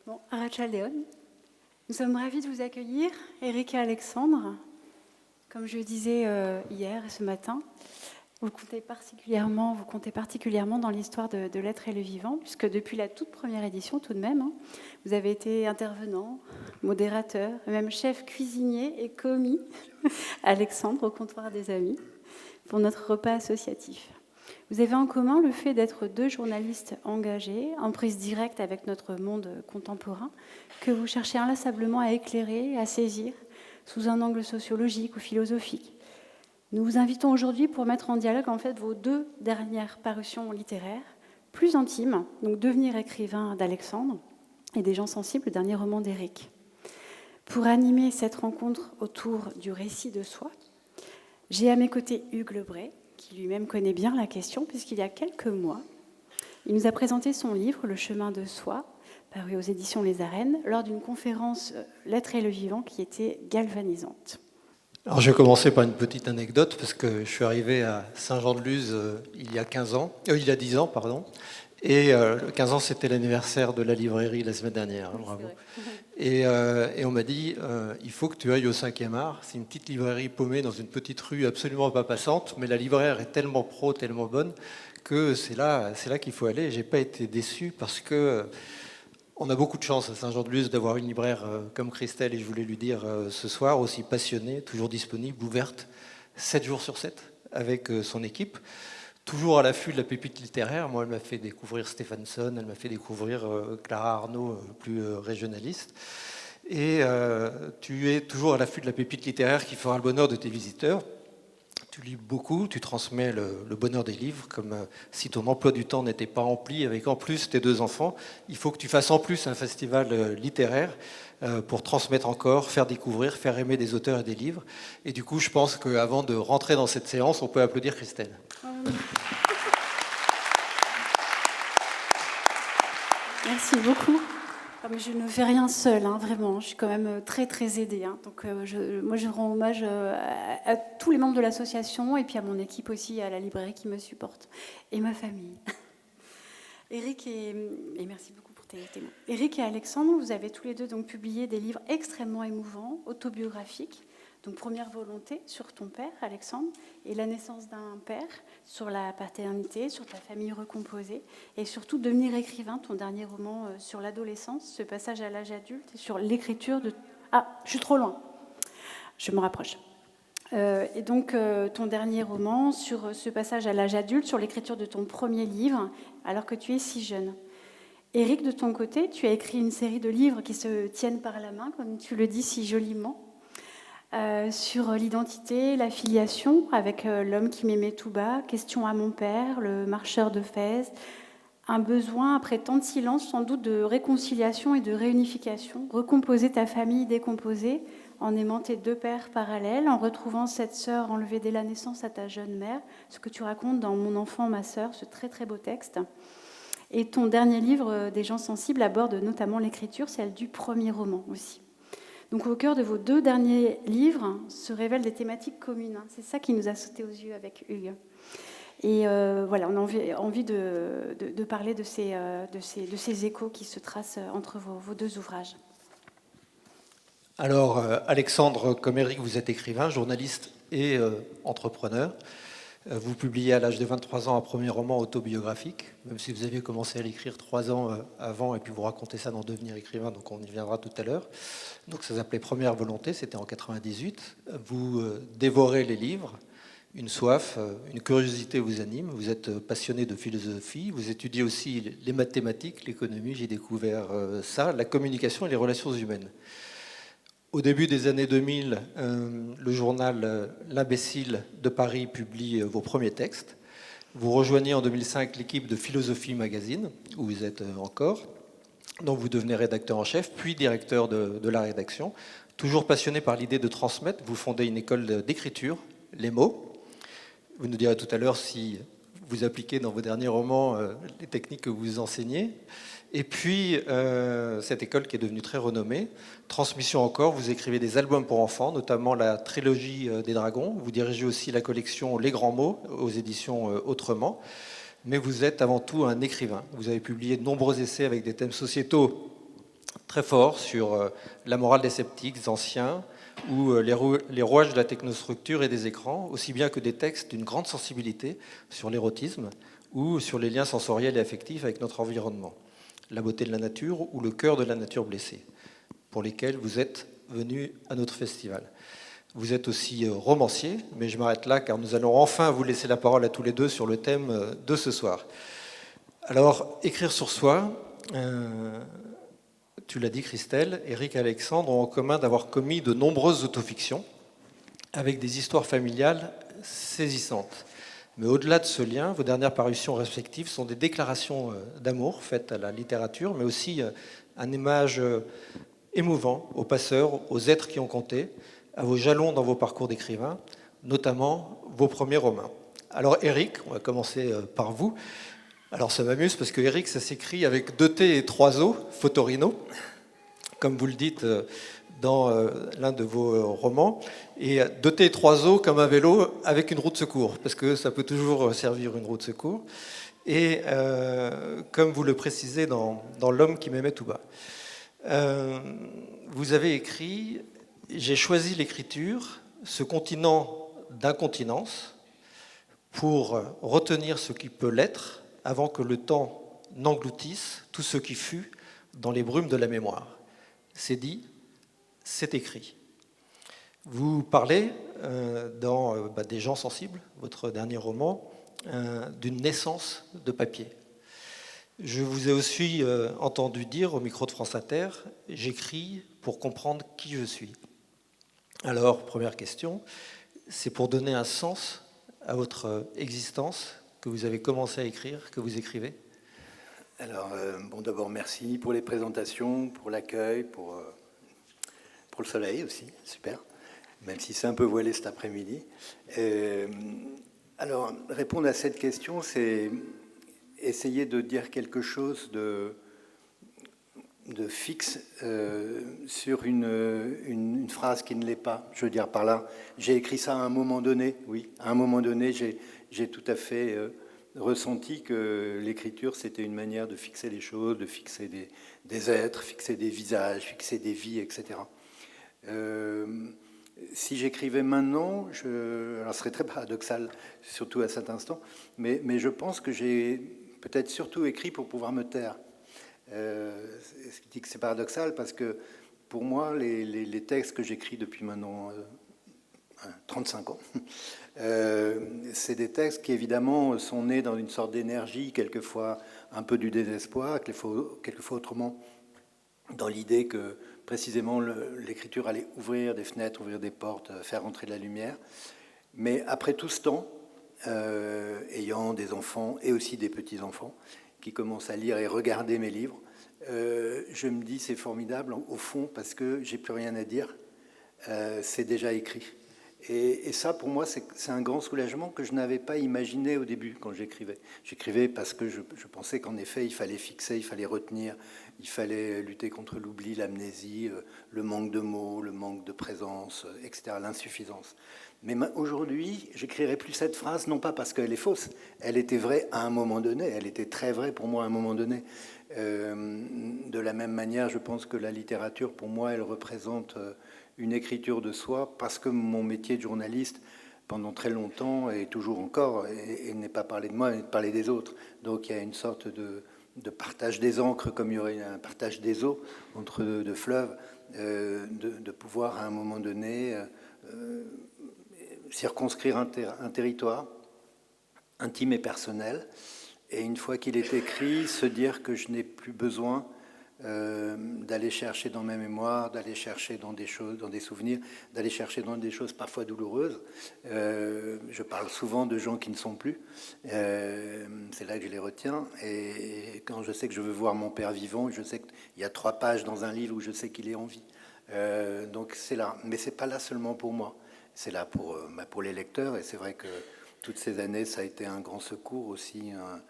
Bon, Arachaldeon, nous sommes ravis de vous accueillir, Éric et Alexandre. Comme je le disais hier et ce matin, vous comptez particulièrement dans l'histoire de l'être et le vivant, puisque depuis la toute première édition, tout de même, vous avez été intervenant, modérateur, même chef cuisinier et commis, Alexandre, au comptoir des amis, pour notre repas associatif. Vous avez en commun le fait d'être deux journalistes engagés, en prise directe avec notre monde contemporain, que vous cherchez inlassablement à éclairer, à saisir, sous un angle sociologique ou philosophique. Nous vous invitons aujourd'hui pour mettre en dialogue en fait vos deux dernières parutions littéraires, plus intimes, donc Devenir écrivain d'Alexandre et Des gens sensibles, le dernier roman d'Éric. Pour animer cette rencontre autour du récit de soi, j'ai à mes côtés Hugues Lebray, qui lui-même connaît bien la question, puisqu'il y a quelques mois, il nous a présenté son livre « Le chemin de soi », paru aux éditions Les Arènes, lors d'une conférence « L'être et le vivant » qui était galvanisante. Alors je vais commencer par une petite anecdote, parce que je suis arrivé à Saint-Jean-de-Luz il y a 10 ans, et 15 ans c'était l'anniversaire de la librairie la semaine dernière, Oui, bravo. Et on m'a dit, il faut que tu ailles au 5e art, c'est une petite librairie paumée dans une petite rue absolument pas passante, mais la libraire est tellement pro, tellement bonne, que c'est là qu'il faut aller. Et j'ai pas été déçu parce que on a beaucoup de chance à Saint-Jean-de-Luz d'avoir une libraire comme Christelle, et je voulais lui dire ce soir, aussi passionnée, toujours disponible, ouverte, 7 jours sur 7, avec son équipe, toujours à l'affût de la pépite littéraire. Moi, elle m'a fait découvrir Stephenson, elle m'a fait découvrir Clara Arnaud, plus régionaliste. Et tu es toujours à l'affût de la pépite littéraire qui fera le bonheur de tes visiteurs. Tu lis beaucoup, tu transmets le bonheur des livres, comme si ton emploi du temps n'était pas rempli avec en plus tes 2 enfants. Il faut que tu fasses en plus un festival littéraire pour transmettre encore, faire découvrir, faire aimer des auteurs et des livres. Et du coup, je pense qu'avant de rentrer dans cette séance, on peut applaudir Christelle. Merci beaucoup. Mais je ne fais rien seule, vraiment. Je suis quand même très, très aidée. Donc, moi, je rends hommage à tous les membres de l'association et puis à mon équipe aussi, à la librairie qui me supporte et ma famille. Éric et merci beaucoup pour tes mots. Éric et Alexandre, vous avez tous les deux donc publié des livres extrêmement émouvants, autobiographiques. Donc, Première volonté sur ton père, Alexandre, et La naissance d'un père, sur la paternité, sur ta famille recomposée, et surtout Devenir écrivain, ton dernier roman sur l'adolescence, ce passage à l'âge adulte, et sur l'écriture de... Ah, je suis trop loin. Je me rapproche. Et donc, ton dernier roman sur ce passage à l'âge adulte, sur l'écriture de ton premier livre, alors que tu es si jeune. Éric, de ton côté, tu as écrit une série de livres qui se tiennent par la main, comme tu le dis si joliment, sur l'identité, la filiation, avec L'homme qui m'aimait tout bas, Question à mon père, Le marcheur de Fès, un besoin, après tant de silence, sans doute de réconciliation et de réunification, recomposer ta famille décomposée en aimant tes 2 pères parallèles, en retrouvant cette sœur enlevée dès la naissance à ta jeune mère, ce que tu racontes dans Mon enfant, ma sœur, ce très très beau texte. Et ton dernier livre, Des gens sensibles, aborde notamment l'écriture, celle du premier roman aussi. Donc au cœur de vos 2 derniers livres se révèlent des thématiques communes. C'est ça qui nous a sauté aux yeux avec Hugues. Et voilà, on a envie de parler de ces échos qui se tracent entre vos 2 ouvrages. Alors, Alexandre, comme Éric, vous êtes écrivain, journaliste et entrepreneur. Vous publiez à l'âge de 23 ans un premier roman autobiographique, même si vous aviez commencé à l'écrire 3 ans avant, et puis vous racontez ça dans Devenir écrivain, donc on y viendra tout à l'heure. Donc ça s'appelait Première volonté, c'était en 98. Vous dévorez les livres, une soif, une curiosité vous anime, vous êtes passionné de philosophie, vous étudiez aussi les mathématiques, l'économie, j'ai découvert ça, la communication et les relations humaines. Au début des années 2000, le journal L'Imbécile de Paris publie vos premiers textes. Vous rejoignez en 2005 l'équipe de Philosophie Magazine, où vous êtes encore. Donc vous devenez rédacteur en chef, puis directeur de la rédaction. Toujours passionné par l'idée de transmettre, vous fondez une école d'écriture, Les mots. Vous nous direz tout à l'heure si vous appliquez dans vos derniers romans les techniques que vous enseignez. Et puis, cette école qui est devenue très renommée, transmission encore, vous écrivez des albums pour enfants, notamment la trilogie des Dragons. Vous dirigez aussi la collection Les Grands Mots aux éditions Autrement. Mais vous êtes avant tout un écrivain. Vous avez publié de nombreux essais avec des thèmes sociétaux très fort sur la morale des sceptiques anciens ou les rouages de la technostructure et des écrans, aussi bien que des textes d'une grande sensibilité sur l'érotisme ou sur les liens sensoriels et affectifs avec notre environnement, la beauté de la nature ou le cœur de la nature blessée, pour lesquels vous êtes venus à notre festival. Vous êtes aussi romancier, mais je m'arrête là car nous allons enfin vous laisser la parole à tous les deux sur le thème de ce soir. Alors, écrire sur soi, tu l'as dit Christelle, Éric et Alexandre ont en commun d'avoir commis de nombreuses autofictions avec des histoires familiales saisissantes. Mais au-delà de ce lien, vos dernières parutions respectives sont des déclarations d'amour faites à la littérature, mais aussi un image émouvant aux passeurs, aux êtres qui ont compté, à vos jalons dans vos parcours d'écrivain, notamment vos premiers romans. Alors Éric, on va commencer par vous. Alors ça m'amuse parce que Éric, ça s'écrit avec 2 T et 3 O, Fotorino, comme vous le dites dans l'un de vos romans, et 2 T et 3 O comme un vélo avec une roue de secours, parce que ça peut toujours servir une roue de secours, et comme vous le précisez dans L'homme qui m'aimait tout bas. Vous avez écrit « J'ai choisi l'écriture, ce continent d'incontinence, pour retenir ce qui peut l'être, avant que le temps n'engloutisse tout ce qui fut dans les brumes de la mémoire. » C'est dit, c'est écrit. Vous parlez dans Des gens sensibles, votre dernier roman, d'une naissance de papier. Je vous ai aussi entendu dire au micro de France Inter, j'écris pour comprendre qui je suis. Alors, première question, c'est pour donner un sens à votre existence que vous avez commencé à écrire, que vous écrivez? Alors, d'abord, merci pour les présentations, pour l'accueil, pour le soleil aussi, super, même si c'est un peu voilé cet après-midi. Alors, répondre à cette question, c'est essayer de dire quelque chose de fixe sur une phrase qui ne l'est pas. Je veux dire par là, j'ai écrit ça à un moment donné, oui. À un moment donné, j'ai tout à fait ressenti que l'écriture, c'était une manière de fixer les choses, de fixer des êtres, fixer des visages, fixer des vies, etc. Si j'écrivais maintenant, alors ce serait très paradoxal, surtout à cet instant, mais je pense que j'ai peut-être surtout écrit pour pouvoir me taire. Ce qui dit que c'est paradoxal parce que pour moi, les textes que j'écris depuis maintenant 35 ans, c'est des textes qui évidemment sont nés dans une sorte d'énergie, quelquefois un peu du désespoir, quelquefois autrement, dans l'idée que précisément l'écriture allait ouvrir des fenêtres, ouvrir des portes, faire entrer de la lumière. Mais après tout ce temps, ayant des enfants et aussi des petits-enfants qui commencent à lire et regarder mes livres, je me dis c'est formidable au fond parce que j'ai plus rien à dire, c'est déjà écrit. Et ça, pour moi, c'est un grand soulagement que je n'avais pas imaginé au début quand j'écrivais. J'écrivais parce que je pensais qu'en effet, il fallait fixer, il fallait retenir, il fallait lutter contre l'oubli, l'amnésie, le manque de mots, le manque de présence, etc., l'insuffisance. Mais aujourd'hui, j'écrirai plus cette phrase, non pas parce qu'elle est fausse, elle était vraie à un moment donné, elle était très vraie pour moi à un moment donné. De la même manière, je pense que la littérature, pour moi, elle représente une écriture de soi, parce que mon métier de journaliste, pendant très longtemps, et toujours encore, et n'est pas parler de moi, mais de parler des autres. Donc il y a une sorte de partage des encres, comme il y aurait un partage des eaux entre deux fleuves, de pouvoir à un moment donné circonscrire un territoire intime et personnel, et une fois qu'il est écrit, se dire que je n'ai plus besoin d'aller chercher dans ma mémoire, d'aller chercher dans des choses, dans des souvenirs, d'aller chercher dans des choses parfois douloureuses. Je parle souvent de gens qui ne sont plus. C'est là que je les retiens. Et quand je sais que je veux voir mon père vivant, je sais qu'il y a 3 pages dans un livre où je sais qu'il est en vie. Donc c'est là. Mais c'est pas là seulement pour moi. C'est là pour les lecteurs. Et c'est vrai que toutes ces années, ça a été un grand secours aussi, un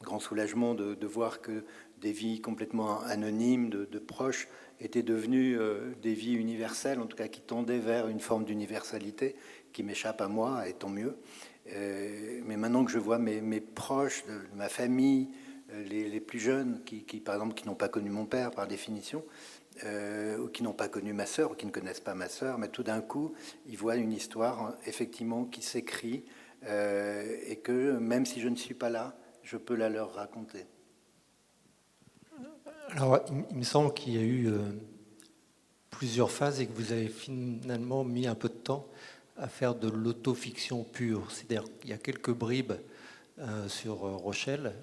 grand soulagement de voir que des vies complètement anonymes, de proches, étaient devenues des vies universelles, en tout cas qui tendaient vers une forme d'universalité qui m'échappe à moi, et tant mieux. Mais maintenant que je vois mes proches, de ma famille, les plus jeunes, par exemple, qui n'ont pas connu mon père par définition, ou qui n'ont pas connu ma sœur, ou qui ne connaissent pas ma sœur, mais tout d'un coup, ils voient une histoire, effectivement, qui s'écrit, et que même si je ne suis pas là, je peux la leur raconter. Alors, il me semble qu'il y a eu plusieurs phases et que vous avez finalement mis un peu de temps à faire de l'autofiction pure. C'est-à-dire qu'il y a quelques bribes sur Rochelle.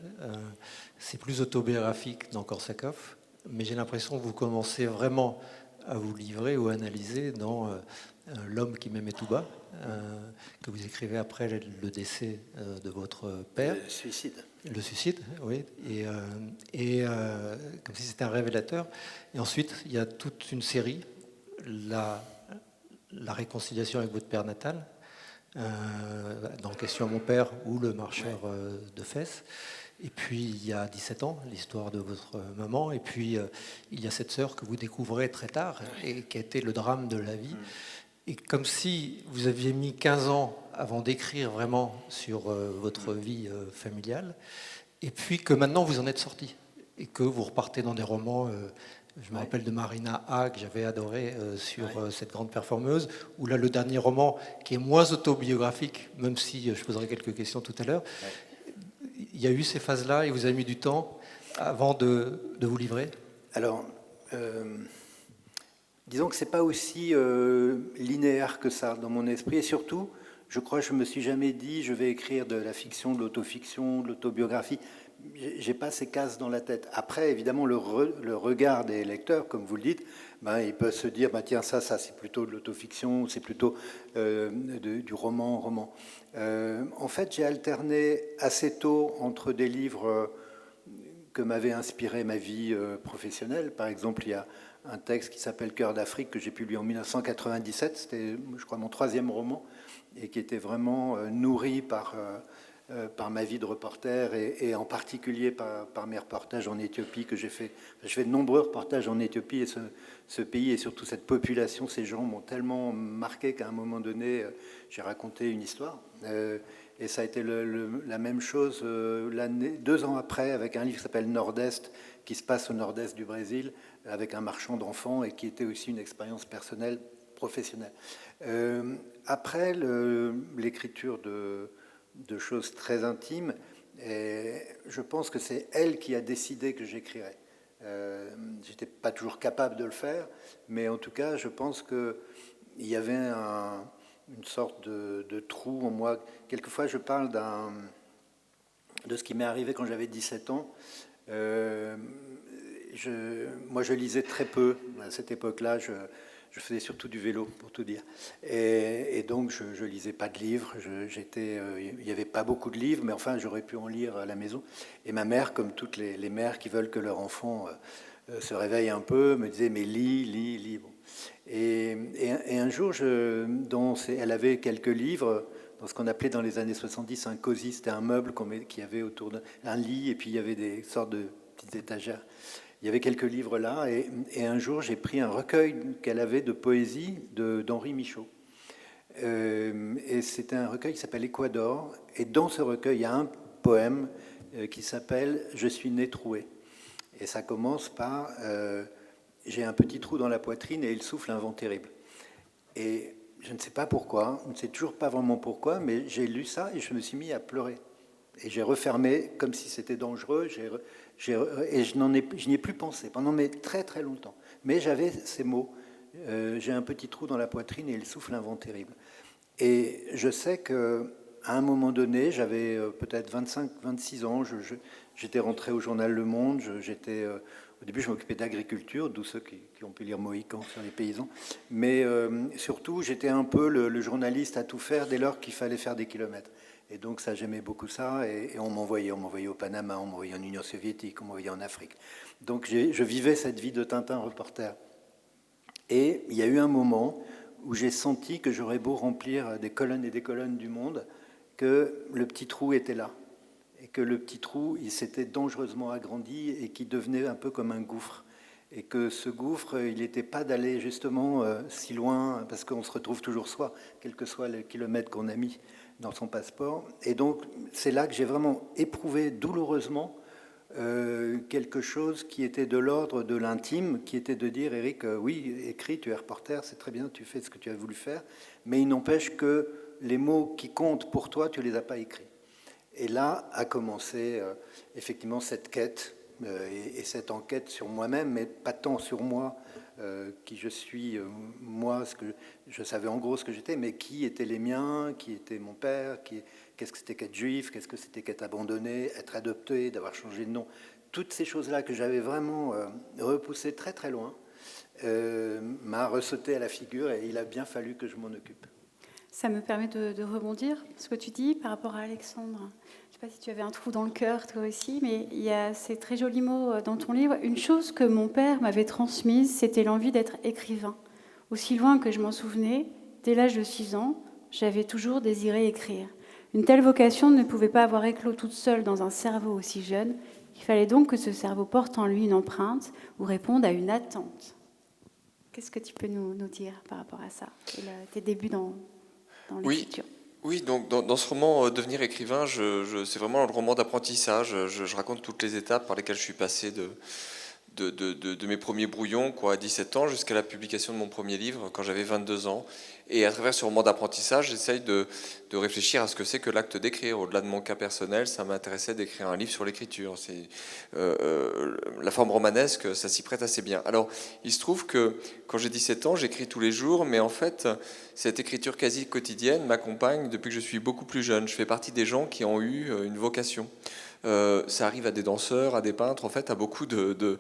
C'est plus autobiographique dans Korsakov, mais j'ai l'impression que vous commencez vraiment à vous livrer ou à analyser dans L'homme qui m'aimait tout bas, que vous écrivez après le décès de votre père. Le suicide. Le suicide, oui, et comme si c'était un révélateur. Et ensuite, il y a toute une série, la réconciliation avec votre père natal, dans Question à mon père ou Le marcheur de Fès. Et puis, il y a 17 ans, l'histoire de votre maman. Et puis, il y a cette sœur que vous découvrez très tard et qui a été le drame de la vie. Et comme si vous aviez mis 15 ans avant d'écrire vraiment sur votre vie familiale, et puis que maintenant vous en êtes sorti, et que vous repartez dans des romans, je me rappelle de Marina A, que j'avais adoré sur cette grande performeuse, ou là le dernier roman, qui est moins autobiographique, même si je poserai quelques questions tout à l'heure. Il y a eu ces phases-là, et vous avez mis du temps avant de vous livrer? Alors, disons que ce n'est pas aussi linéaire que ça dans mon esprit. Et surtout, je crois que je ne me suis jamais dit je vais écrire de la fiction, de l'autofiction, de l'autobiographie. Je n'ai pas ces cases dans la tête. Après, évidemment, le regard des lecteurs, comme vous le dites, ben, ils peuvent se dire tiens, ça c'est plutôt de l'autofiction, c'est plutôt du roman. En fait, j'ai alterné assez tôt entre des livres que m'avait inspiré ma vie professionnelle. Par exemple, il y a un texte qui s'appelle Cœur d'Afrique que j'ai publié en 1997. C'était, je crois, mon 3e roman et qui était vraiment nourri par ma vie de reporter et en particulier par mes reportages en Éthiopie que j'ai fait. Je fais de nombreux reportages en Éthiopie et ce pays et surtout cette population, ces gens m'ont tellement marqué qu'à un moment donné, j'ai raconté une histoire. Et ça a été la même chose 2 ans après avec un livre qui s'appelle Nord-Est, qui se passe au nord-est du Brésil, avec un marchand d'enfants et qui était aussi une expérience personnelle, professionnelle. Après l'écriture de choses très intimes, et je pense que c'est elle qui a décidé que j'écrirais. J'étais pas toujours capable de le faire, mais en tout cas, je pense qu'il y avait une sorte de trou en moi. Quelquefois, je parle de ce qui m'est arrivé quand j'avais 17 ans. Moi, je lisais très peu. À cette époque-là, je faisais surtout du vélo, pour tout dire. Et donc, je lisais pas de livres. Il n'y avait pas beaucoup de livres, mais enfin, j'aurais pu en lire à la maison. Et ma mère, comme toutes les mères qui veulent que leur enfant se réveille un peu, me disait, mais lis. Bon. Et un jour, elle avait quelques livres dans ce qu'on appelait dans les années 70 un cosy. C'était un meuble qui avait autour d'un lit, et puis il y avait des sortes de petites étagères. Il y avait quelques livres là, et un jour, j'ai pris un recueil qu'elle avait de poésie d'Henri Michaud. Et c'était un recueil qui s'appelle Équador, et dans ce recueil, il y a un poème qui s'appelle « Je suis né troué ». Et ça commence par j'ai un petit trou dans la poitrine et il souffle un vent terrible. Et je ne sais pas pourquoi, je ne sais toujours pas vraiment pourquoi, mais j'ai lu ça et je me suis mis à pleurer. Et j'ai refermé comme si c'était dangereux, et je n'y ai plus pensé pendant très très longtemps. Mais j'avais ces mots, j'ai un petit trou dans la poitrine et il souffle un vent terrible. Et je sais qu'à un moment donné, j'avais peut-être 25-26 ans, j'étais rentré au journal Le Monde, au début, je m'occupais d'agriculture, d'où ceux qui ont pu lire Mohican sur les paysans. Mais surtout, j'étais un peu le journaliste à tout faire dès lors qu'il fallait faire des kilomètres. Et donc, ça, j'aimais beaucoup ça. Et on m'envoyait au Panama, on m'envoyait en Union soviétique, on m'envoyait en Afrique. Donc, je vivais cette vie de Tintin reporter. Et il y a eu un moment où j'ai senti que j'aurais beau remplir des colonnes et des colonnes du Monde, que le petit trou était là. Et que le petit trou, il s'était dangereusement agrandi et qui devenait un peu comme un gouffre. Et que ce gouffre, il n'était pas d'aller justement si loin, parce qu'on se retrouve toujours soi, quel que soit le kilomètre qu'on a mis dans son passeport. Et donc, c'est là que j'ai vraiment éprouvé douloureusement quelque chose qui était de l'ordre de l'intime, qui était de dire, Éric, oui, écris, tu es reporter, c'est très bien, tu fais ce que tu as voulu faire, mais il n'empêche que les mots qui comptent pour toi, tu ne les as pas écrits. Et là a commencé effectivement cette quête et cette enquête sur moi-même, mais pas tant sur moi, qui je suis, moi, ce que je savais en gros ce que j'étais, mais qui étaient les miens, qui était mon père, qu'est-ce que c'était qu'être juif, qu'est-ce que c'était qu'être abandonné, être adopté, d'avoir changé de nom. Toutes ces choses-là que j'avais vraiment repoussées très très loin m'a ressauté à la figure et il a bien fallu que je m'en occupe. Ça me permet de rebondir ce que tu dis par rapport à Alexandre. Je ne sais pas si tu avais un trou dans le cœur toi aussi, mais il y a ces très jolis mots dans ton livre. Une chose que mon père m'avait transmise, c'était l'envie d'être écrivain. Aussi loin que je m'en souvenais, dès l'âge de 6 ans, j'avais toujours désiré écrire. Une telle vocation ne pouvait pas avoir éclos toute seule dans un cerveau aussi jeune. Il fallait donc que ce cerveau porte en lui une empreinte ou réponde à une attente. Qu'est-ce que tu peux nous dire par rapport à ça, tes débuts dans l'écriture? Oui, donc dans ce roman Devenir écrivain, c'est vraiment le roman d'apprentissage. Je raconte toutes les étapes par lesquelles je suis passé de mes premiers brouillons à 17 ans jusqu'à la publication de mon premier livre quand j'avais 22 ans. Et à travers ce roman d'apprentissage, j'essaye de réfléchir à ce que c'est que l'acte d'écrire. Au-delà de mon cas personnel, ça m'intéressait d'écrire un livre sur l'écriture. La forme romanesque, ça s'y prête assez bien. Alors, il se trouve que quand j'ai 17 ans, j'écris tous les jours, mais en fait, cette écriture quasi quotidienne m'accompagne depuis que je suis beaucoup plus jeune. Je fais partie des gens qui ont eu une vocation. Ça arrive à des danseurs, à des peintres, en fait, à beaucoup de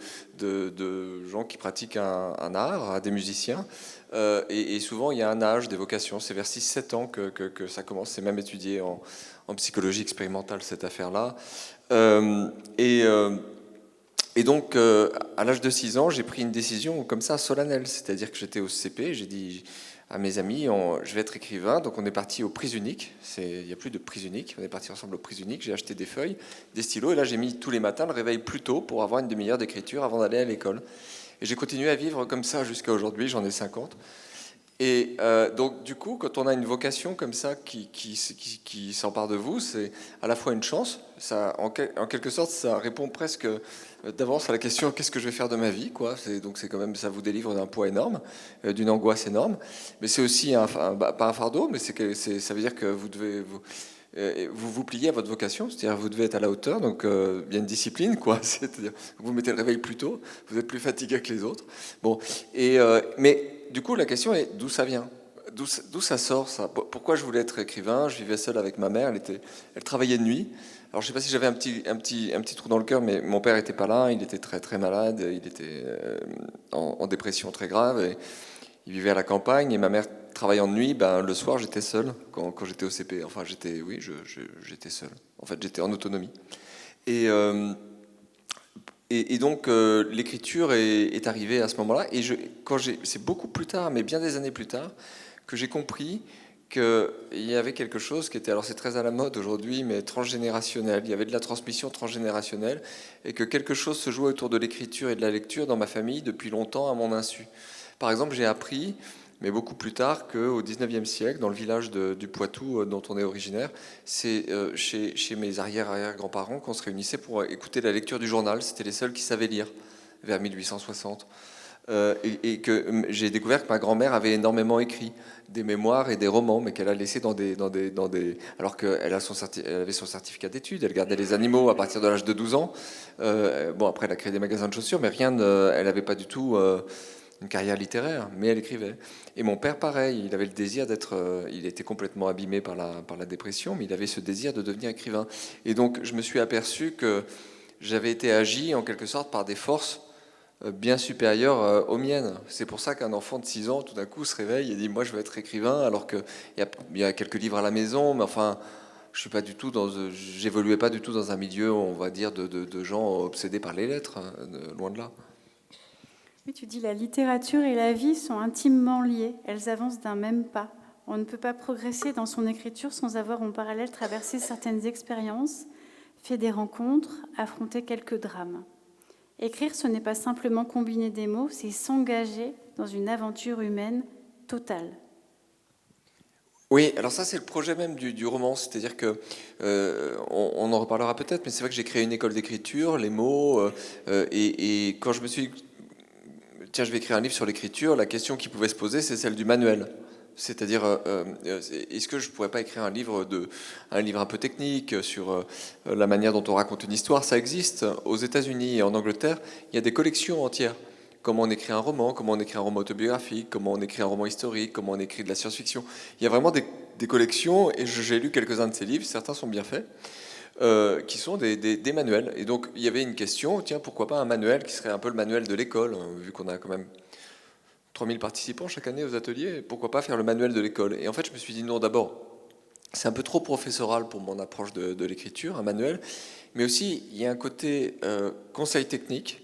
gens qui pratiquent un art, à des musiciens. Et souvent, il y a un âge, des vocations. C'est vers 6-7 ans que ça commence. C'est même étudié en psychologie expérimentale, cette affaire-là. Et donc, à l'âge de 6 ans, j'ai pris une décision comme ça, solennelle. C'est-à-dire que j'étais au CP, j'ai dit à mes amis, je vais être écrivain. Donc on est parti aux prises uniques. Il n'y a plus de prises uniques. On est parti ensemble aux prises uniques. J'ai acheté des feuilles, des stylos. Et là, j'ai mis tous les matins le réveil plus tôt pour avoir une demi-heure d'écriture avant d'aller à l'école. Et j'ai continué à vivre comme ça jusqu'à aujourd'hui. J'en ai 50. Et donc, du coup, quand on a une vocation comme ça qui s'empare de vous, c'est à la fois une chance. Ça, en quelque sorte, ça répond presque d'avance à la question qu'est-ce que je vais faire de ma vie, quoi. Donc, c'est quand même, ça vous délivre d'un poids énorme, d'une angoisse énorme. Mais c'est aussi pas un fardeau, mais ça veut dire que vous devez vous pliez à votre vocation, c'est-à-dire vous devez être à la hauteur, donc il y a une discipline, quoi. C'est-à-dire vous mettez le réveil plus tôt, vous êtes plus fatigué que les autres. Bon, mais du coup, la question est d'où ça vient, d'où ça sort, ça. Pourquoi je voulais être écrivain? Je vivais seul avec ma mère, elle travaillait de nuit. Alors je sais pas si j'avais un petit trou dans le cœur, mais mon père était pas là, il était très très malade, il était en dépression très grave. Et il vivait à la campagne et ma mère travaillant de nuit. Le soir, j'étais seul quand j'étais au CP. Enfin, j'étais seul. En fait, j'étais en autonomie. Et donc, l'écriture est arrivée à ce moment-là. Et c'est beaucoup plus tard, mais bien des années plus tard, que j'ai compris qu'il y avait quelque chose qui était, alors c'est très à la mode aujourd'hui, mais transgénérationnel. Il y avait de la transmission transgénérationnelle et que quelque chose se jouait autour de l'écriture et de la lecture dans ma famille depuis longtemps à mon insu. Par exemple, j'ai appris, mais beaucoup plus tard, qu'au XIXe siècle, dans le village du Poitou dont on est originaire, c'est chez mes arrière-grands-parents qu'on se réunissait pour écouter la lecture du journal. C'était les seuls qui savaient lire, vers 1860. Et que j'ai découvert que ma grand-mère avait énormément écrit des mémoires et des romans, mais qu'elle a laissé dans des alors qu'elle avait son certificat d'études, elle gardait les animaux à partir de l'âge de 12 ans. Après, elle a créé des magasins de chaussures, mais elle n'avait pas du tout une carrière littéraire, mais elle écrivait. Et mon père, pareil, il avait le désir il était complètement abîmé par la dépression, mais il avait ce désir de devenir écrivain. Et donc, je me suis aperçu que j'avais été agi, en quelque sorte, par des forces bien supérieures aux miennes. C'est pour ça qu'un enfant de 6 ans, tout d'un coup, se réveille et dit « Moi, je veux être écrivain », alors qu'il y a quelques livres à la maison, mais enfin, j'évoluais pas du tout dans un milieu, on va dire, de gens obsédés par les lettres, loin de là. Oui, tu dis la littérature et la vie sont intimement liées, elles avancent d'un même pas. On ne peut pas progresser dans son écriture sans avoir en parallèle traversé certaines expériences, fait des rencontres, affronté quelques drames. Écrire, ce n'est pas simplement combiner des mots, c'est s'engager dans une aventure humaine totale. Oui, alors ça c'est le projet même du roman, c'est-à-dire que on en reparlera peut-être, mais c'est vrai que j'ai créé une école d'écriture, les mots, et quand je me suis dit, tiens, je vais écrire un livre sur l'écriture, la question qui pouvait se poser, c'est celle du manuel. C'est-à-dire, est-ce que je pourrais pas écrire un livre un peu technique sur la manière dont on raconte une histoire? Ça existe aux États-Unis et en Angleterre. Il y a des collections entières. Comment on écrit un roman, comment on écrit un roman autobiographique, comment on écrit un roman historique, comment on écrit de la science-fiction. Il y a vraiment des collections, et j'ai lu quelques-uns de ces livres, certains sont bien faits, qui sont des manuels. Et donc, il y avait une question, tiens, pourquoi pas un manuel qui serait un peu le manuel de l'école, hein, vu qu'on a quand même 3000 participants chaque année aux ateliers, pourquoi pas faire le manuel de l'école? Et en fait, je me suis dit, non, d'abord, c'est un peu trop professoral pour mon approche de l'écriture, un manuel, mais aussi, il y a un côté conseil technique.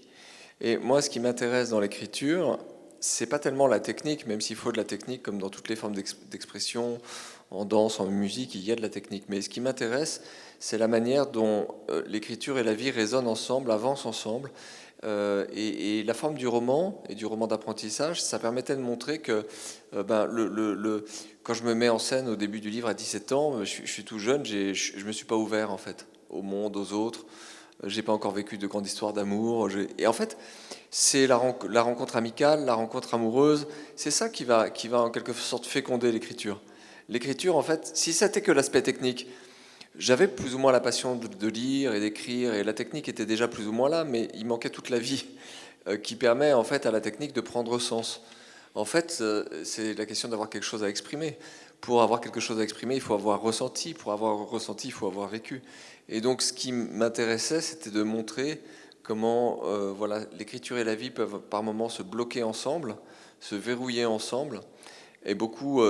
Et moi, ce qui m'intéresse dans l'écriture, c'est pas tellement la technique, même s'il faut de la technique, comme dans toutes les formes d'expression, en danse, en musique, il y a de la technique. Mais ce qui m'intéresse, c'est la manière dont l'écriture et la vie résonnent ensemble, avancent ensemble. Et la forme du roman et du roman d'apprentissage, ça permettait de montrer que quand je me mets en scène au début du livre à 17 ans, je suis tout jeune, je me suis pas ouvert en fait au monde, aux autres. J'ai pas encore vécu de grande histoire d'amour. Et en fait, c'est la rencontre amicale, la rencontre amoureuse. C'est ça qui va en quelque sorte féconder l'écriture. L'écriture, en fait, si c'était que l'aspect technique, j'avais plus ou moins la passion de lire et d'écrire, et la technique était déjà plus ou moins là, mais il manquait toute la vie qui permet en fait à la technique de prendre sens. En fait, c'est la question d'avoir quelque chose à exprimer. Pour avoir quelque chose à exprimer, il faut avoir ressenti. Pour avoir ressenti, il faut avoir vécu. Et donc, ce qui m'intéressait, c'était de montrer comment voilà, l'écriture et la vie peuvent par moments se bloquer ensemble, se verrouiller ensemble. Et beaucoup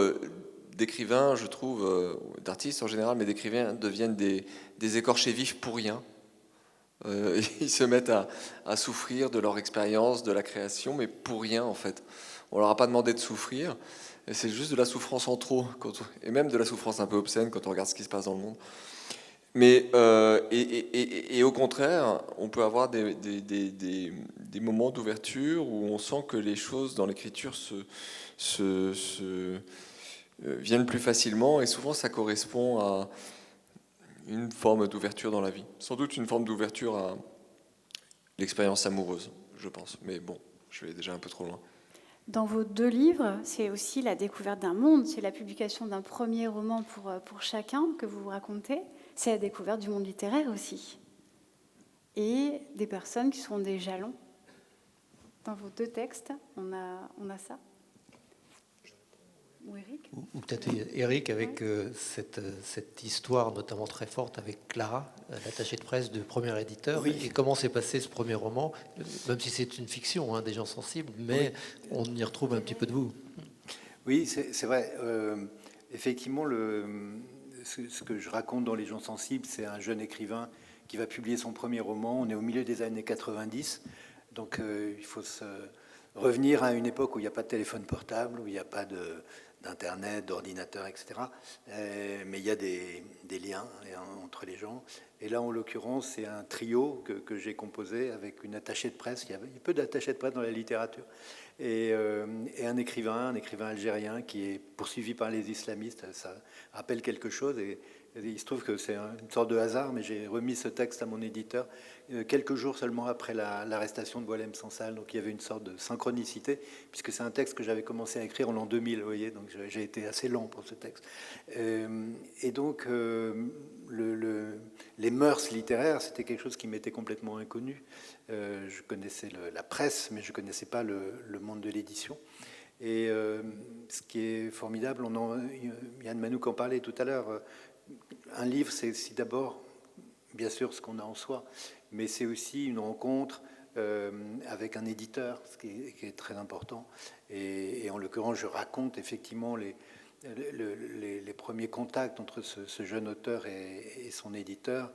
d'écrivains, je trouve, d'artistes en général, mais d'écrivains deviennent des écorchés vifs pour rien. Ils se mettent à souffrir de leur expérience, de la création, mais pour rien en fait. On leur a pas demandé de souffrir, et c'est juste de la souffrance en trop, et même de la souffrance un peu obscène quand on regarde ce qui se passe dans le monde. Mais et au contraire, on peut avoir des moments d'ouverture où on sent que les choses dans l'écriture viennent plus facilement, et souvent ça correspond à une forme d'ouverture dans la vie. Sans doute une forme d'ouverture à l'expérience amoureuse, je pense. Mais bon, je vais déjà un peu trop loin. Dans vos 2 livres, c'est aussi la découverte d'un monde, c'est la publication d'un premier roman pour chacun que vous racontez, c'est la découverte du monde littéraire aussi. Et des personnes qui sont des jalons. Dans vos 2 textes, on a ça. Ou Eric ? Ou peut-être Eric avec cette histoire notamment très forte avec Clara, l'attachée de presse du premier éditeur. Oui. Et comment s'est passé ce premier roman, même si c'est une fiction, hein, des gens sensibles, mais oui, on y retrouve un petit peu de vous. Oui, c'est vrai. Effectivement, ce que je raconte dans Les gens sensibles, c'est un jeune écrivain qui va publier son premier roman. On est au milieu des années 90, donc il faut revenir à une époque où il n'y a pas de téléphone portable, où il n'y a pas d'Internet, d'ordinateur, etc. Mais il y a des liens entre les gens. Et là, en l'occurrence, c'est un trio que j'ai composé avec une attachée de presse. Il y a peu d'attachés de presse dans la littérature. Et un écrivain algérien qui est poursuivi par les islamistes. Ça rappelle quelque chose. Et il se trouve que c'est une sorte de hasard, mais j'ai remis ce texte à mon éditeur quelques jours seulement après l'arrestation de Boualem Sansal. Donc il y avait une sorte de synchronicité, puisque c'est un texte que j'avais commencé à écrire en l'an 2000, vous voyez, donc j'ai été assez lent pour ce texte. Et donc les mœurs littéraires, c'était quelque chose qui m'était complètement inconnu. Je connaissais la presse, mais je ne connaissais pas le monde de l'édition. Et ce qui est formidable, Yann Manouk en parlait tout à l'heure, un livre, c'est d'abord, bien sûr, ce qu'on a en soi, mais c'est aussi une rencontre avec un éditeur, ce qui est très important. Et en l'occurrence, je raconte effectivement les premiers contacts entre ce jeune auteur et son éditeur.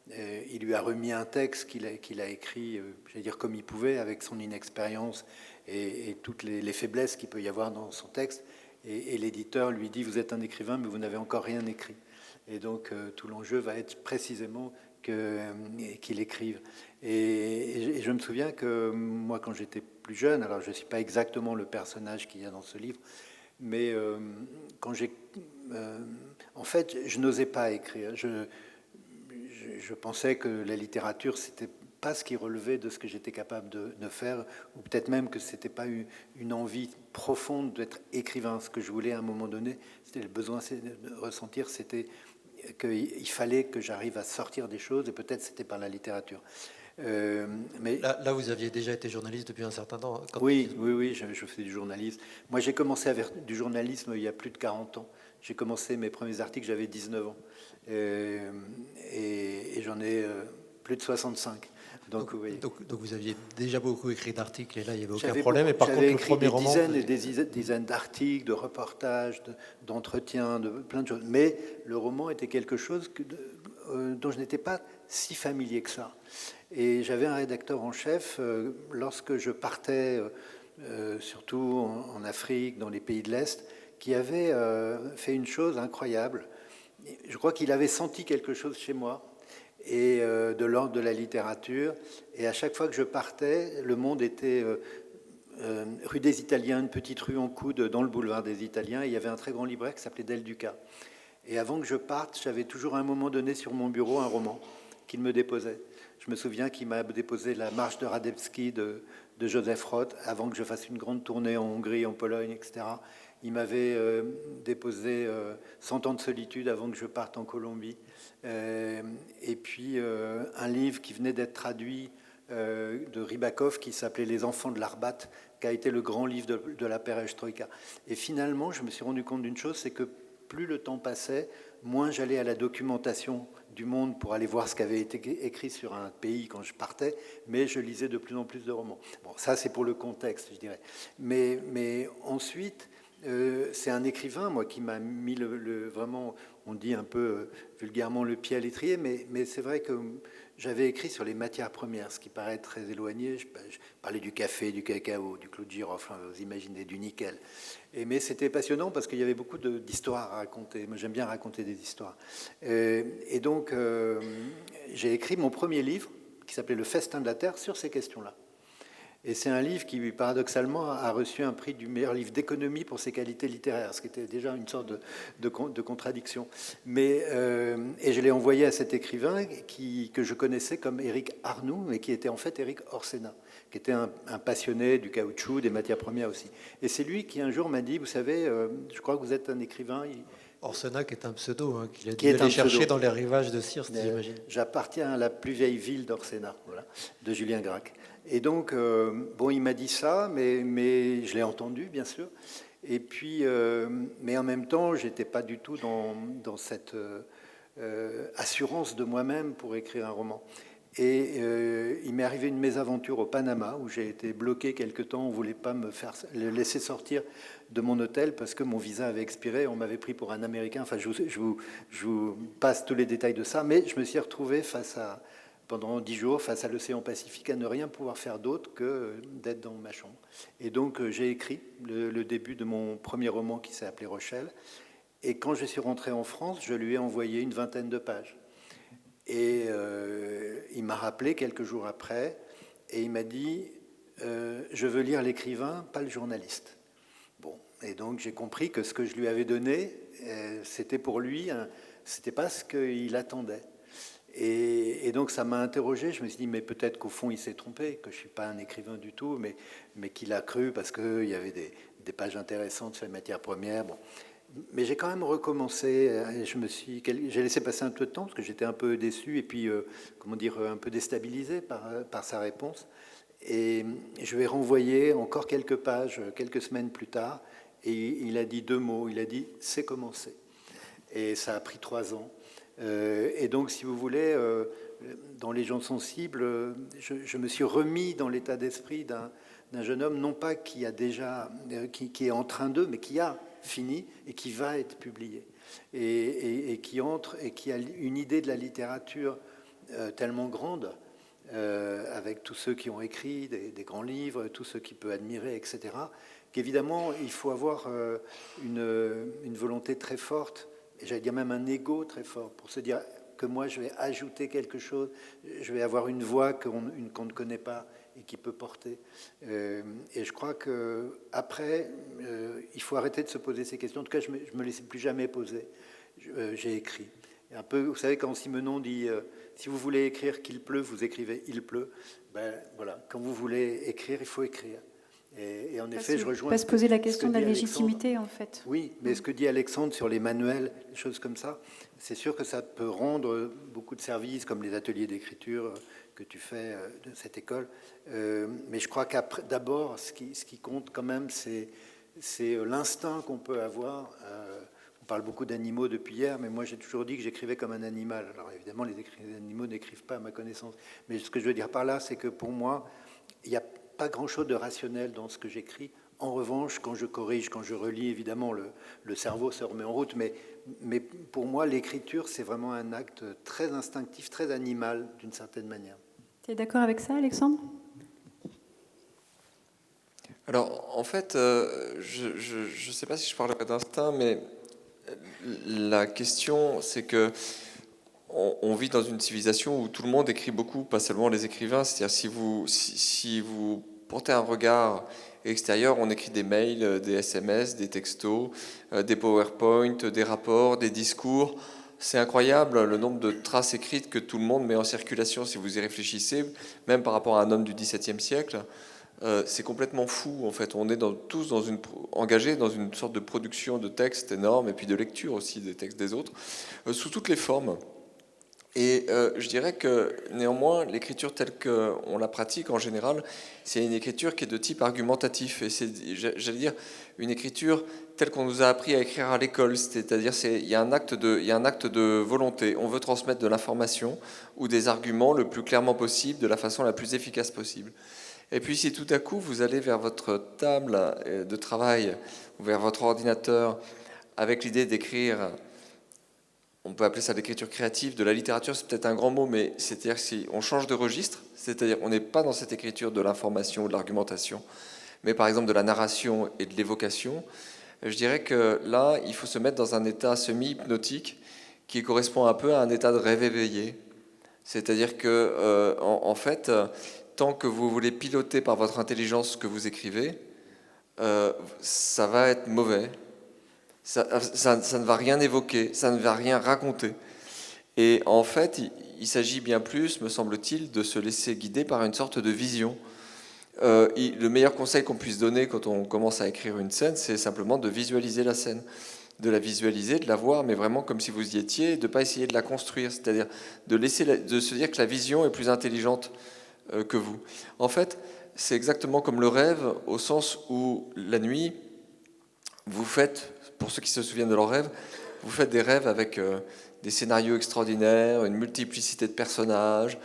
Il lui a remis un texte qu'il a écrit, j'allais dire comme il pouvait, avec son inexpérience et toutes les faiblesses qu'il peut y avoir dans son texte. Et l'éditeur lui dit « Vous êtes un écrivain, mais vous n'avez encore rien écrit ». Et donc, tout l'enjeu va être précisément qu'il écrive. Et je me souviens que moi, quand j'étais plus jeune, alors je ne suis pas exactement le personnage qu'il y a dans ce livre, Mais quand en fait, je n'osais pas écrire. Je pensais que la littérature, c'était pas ce qui relevait de ce que j'étais capable de faire, ou peut-être même que c'était pas une envie profonde d'être écrivain. Ce que je voulais à un moment donné, c'était le besoin de ressentir, c'était qu'il fallait que j'arrive à sortir des choses, et peut-être c'était par la littérature. Mais là, vous aviez déjà été journaliste depuis un certain temps. Oui, je fais du journalisme. Moi, j'ai commencé à faire du journalisme il y a plus de 40 ans. J'ai commencé mes premiers articles, j'avais 19 ans. Et j'en ai plus de 65. Donc vous aviez déjà beaucoup écrit d'articles et là, il n'y avait aucun problème. Et par contre, le premier roman... Dizaines et des dizaines d'articles, de reportages, d'entretiens, de plein de choses. Mais le roman était quelque chose dont je n'étais pas si familier que ça. Et j'avais un rédacteur en chef, lorsque je partais, surtout en Afrique, dans les pays de l'Est, qui avait fait une chose incroyable. Je crois qu'il avait senti quelque chose chez moi, et de l'ordre de la littérature. Et à chaque fois que je partais, le monde était rue des Italiens, une petite rue en coude dans le boulevard des Italiens. Et il y avait un très grand libraire qui s'appelait Del Duca. Et avant que je parte, j'avais toujours à un moment donné sur mon bureau un roman qu'il me déposait. Je me souviens qu'il m'a déposé La Marche de Radebski de Joseph Roth avant que je fasse une grande tournée en Hongrie, en Pologne, etc. Il m'avait déposé 100 ans de solitude avant que je parte en Colombie. Et puis un livre qui venait d'être traduit de Rybakov qui s'appelait Les enfants de l'Arbat, qui a été le grand livre de la perestroïka. Et finalement, je me suis rendu compte d'une chose, c'est que plus le temps passait, moins j'allais à la documentation du monde pour aller voir ce qui avait été écrit sur un pays quand je partais, mais je lisais de plus en plus de romans. Bon, ça c'est pour le contexte, je dirais. Mais ensuite, c'est un écrivain, moi, qui m'a mis vraiment, on dit un peu vulgairement, le pied à l'étrier, mais c'est vrai que j'avais écrit sur les matières premières, ce qui paraît très éloigné. Je parlais du café, du cacao, du clou de girofle, vous imaginez, du nickel. Mais c'était passionnant parce qu'il y avait beaucoup d'histoires à raconter. Moi, j'aime bien raconter des histoires. Et donc, j'ai écrit mon premier livre, qui s'appelait Le Festin de la Terre, sur ces questions-là. Et c'est un livre qui, paradoxalement, a reçu un prix du meilleur livre d'économie pour ses qualités littéraires, ce qui était déjà une sorte de contradiction. Et je l'ai envoyé à cet écrivain que je connaissais comme Éric Arnoux, mais qui était en fait Éric Orsena, qui était un passionné du caoutchouc, des matières premières aussi. Et c'est lui qui un jour m'a dit, vous savez, je crois que vous êtes un écrivain... Orsena, qui est un pseudo, qu'il a dû aller chercher dans les rivages de Sirte, j'imagine. J'appartiens à la plus vieille ville d'Orsena, voilà, de Julien Gracq. Et donc, bon, il m'a dit ça, mais je l'ai entendu, bien sûr. Et puis, mais en même temps, je n'étais pas du tout dans cette assurance de moi-même pour écrire un roman. Et il m'est arrivé une mésaventure au Panama, où j'ai été bloqué quelque temps. On ne voulait pas le laisser sortir de mon hôtel parce que mon visa avait expiré. On m'avait pris pour un Américain. Enfin, je vous passe tous les détails de ça. Mais je me suis retrouvé pendant 10 jours face à l'océan Pacifique, à ne rien pouvoir faire d'autre que d'être dans ma chambre. Et donc, j'ai écrit le début de mon premier roman qui s'est appelé Rochelle. Et quand je suis rentré en France, je lui ai envoyé une vingtaine de pages. Et il m'a rappelé quelques jours après, et il m'a dit je veux lire l'écrivain, pas le journaliste. Bon, et donc j'ai compris que ce que je lui avais donné, c'était pour lui, c'était pas ce qu'il attendait. Et donc ça m'a interrogé. Je me suis dit mais peut-être qu'au fond il s'est trompé, que je suis pas un écrivain du tout, mais qu'il a cru parce qu'il y avait des pages intéressantes sur les matières premières. Bon. Mais j'ai quand même recommencé. J'ai laissé passer un peu de temps parce que j'étais un peu déçu et puis, un peu déstabilisé par sa réponse. Et je lui ai renvoyé encore quelques pages, quelques semaines plus tard, et il a dit 2 mots. Il a dit « c'est commencé ». Et ça a pris 3 ans. Et donc, si vous voulez, dans Les gens sensibles, je me suis remis dans l'état d'esprit d'un jeune homme, non pas qui est en train mais qui a fini et qui va être publié et qui entre et qui a une idée de la littérature tellement grande avec tous ceux qui ont écrit des grands livres, tous ceux qui peut admirer, etc., qu'évidemment il faut avoir une volonté très forte, et j'allais dire même un ego très fort pour se dire que moi je vais ajouter quelque chose, je vais avoir une voix qu'on ne connaît pas et qui peut porter. Et je crois qu'après, il faut arrêter de se poser ces questions. En tout cas, je ne me laissais plus jamais poser. J'ai écrit. Et un peu, vous savez, quand Simenon dit si vous voulez écrire qu'il pleut, vous écrivez il pleut. Ben voilà, quand vous voulez écrire, il faut écrire. Et en effet, je rejoins. Pas se poser la question de la légitimité, en fait. Oui, mais ce que dit Alexandre sur les manuels, des choses comme ça, c'est sûr que ça peut rendre beaucoup de services, comme les ateliers d'écriture que tu fais de cette école. Mais je crois qu'après, d'abord, ce qui compte quand même, c'est l'instinct qu'on peut avoir. On parle beaucoup d'animaux depuis hier, mais moi j'ai toujours dit que j'écrivais comme un animal. Alors évidemment, les animaux n'écrivent pas à ma connaissance. Mais ce que je veux dire par là, c'est que pour moi, il n'y a pas grand-chose de rationnel dans ce que j'écris. En revanche, quand je corrige, quand je relis, évidemment, le cerveau se remet en route. Mais pour moi, l'écriture, c'est vraiment un acte très instinctif, très animal, d'une certaine manière. Tu es d'accord avec ça, Alexandre ? Alors, en fait, je ne sais pas si je parlerai d'instinct, mais la question, c'est que on vit dans une civilisation où tout le monde écrit beaucoup, pas seulement les écrivains. C'est-à-dire, si vous portez un regard extérieur, on écrit des mails, des SMS, des textos, des PowerPoint, des rapports, des discours. C'est incroyable le nombre de traces écrites que tout le monde met en circulation, si vous y réfléchissez, même par rapport à un homme du XVIIe siècle. C'est complètement fou, en fait. On est tous engagés dans une sorte de production de textes énormes, et puis de lecture aussi des textes des autres, sous toutes les formes. Et je dirais que néanmoins, l'écriture telle qu'on la pratique en général, c'est une écriture qui est de type argumentatif. Et c'est, j'allais dire, une écriture telle qu'on nous a appris à écrire à l'école. C'est-à-dire il y a un acte de volonté. On veut transmettre de l'information ou des arguments le plus clairement possible, de la façon la plus efficace possible. Et puis si tout à coup vous allez vers votre table de travail ou vers votre ordinateur avec l'idée d'écrire, on peut appeler ça l'écriture créative, de la littérature, c'est peut-être un grand mot, mais c'est-à-dire si on change de registre, c'est-à-dire on n'est pas dans cette écriture de l'information ou de l'argumentation, mais par exemple de la narration et de l'évocation, je dirais que là, il faut se mettre dans un état semi-hypnotique qui correspond un peu à un état de rêve éveillé. C'est-à-dire que, en fait, tant que vous voulez piloter par votre intelligence ce que vous écrivez, ça va être mauvais. Ça ne va rien évoquer, ça ne va rien raconter. Et en fait, il s'agit bien plus, me semble-t-il, de se laisser guider par une sorte de vision. Le meilleur conseil qu'on puisse donner quand on commence à écrire une scène, c'est simplement de visualiser la scène. De la visualiser, de la voir, mais vraiment comme si vous y étiez, et de ne pas essayer de la construire, c'est-à-dire de se dire que la vision est plus intelligente que vous. En fait, c'est exactement comme le rêve, au sens où la nuit, vous faites, pour ceux qui se souviennent de leurs rêves, vous faites des rêves avec des scénarios extraordinaires, une multiplicité de personnages,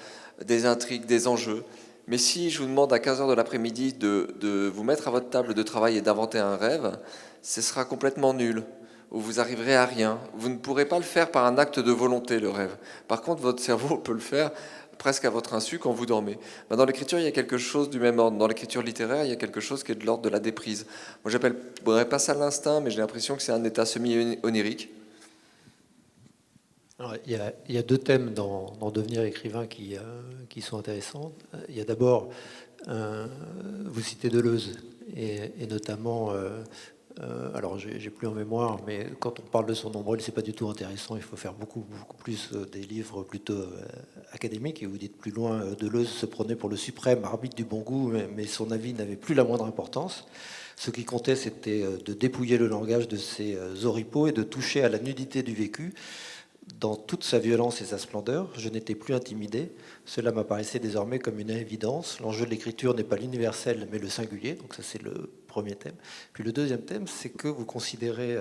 des intrigues, des enjeux. Mais si je vous demande à 15h de l'après-midi de vous mettre à votre table de travail et d'inventer un rêve, ce sera complètement nul. Où vous arriverez à rien. Vous ne pourrez pas le faire par un acte de volonté, le rêve. Par contre, votre cerveau peut le faire presque à votre insu quand vous dormez. Dans l'écriture, il y a quelque chose du même ordre. Dans l'écriture littéraire, il y a quelque chose qui est de l'ordre de la déprise. Moi, j'appellerais pas ça l'instinct, mais j'ai l'impression que c'est un état semi-onirique. Alors, il y a deux thèmes dans Devenir écrivain qui sont intéressants. Il y a d'abord, vous citez Deleuze, et notamment... alors, j'ai plus en mémoire, mais quand on parle de son nombril, c'est pas du tout intéressant. Il faut faire beaucoup plus des livres plutôt académiques. Et vous dites plus loin, Deleuze se prenait pour le suprême arbitre du bon goût, mais son avis n'avait plus la moindre importance. Ce qui comptait, c'était de dépouiller le langage de ses oripeaux et de toucher à la nudité du vécu dans toute sa violence et sa splendeur. Je n'étais plus intimidé. Cela m'apparaissait désormais comme une évidence. L'enjeu de l'écriture n'est pas l'universel, mais le singulier. Donc ça, c'est le premier thème. Puis le deuxième thème, c'est que vous considérez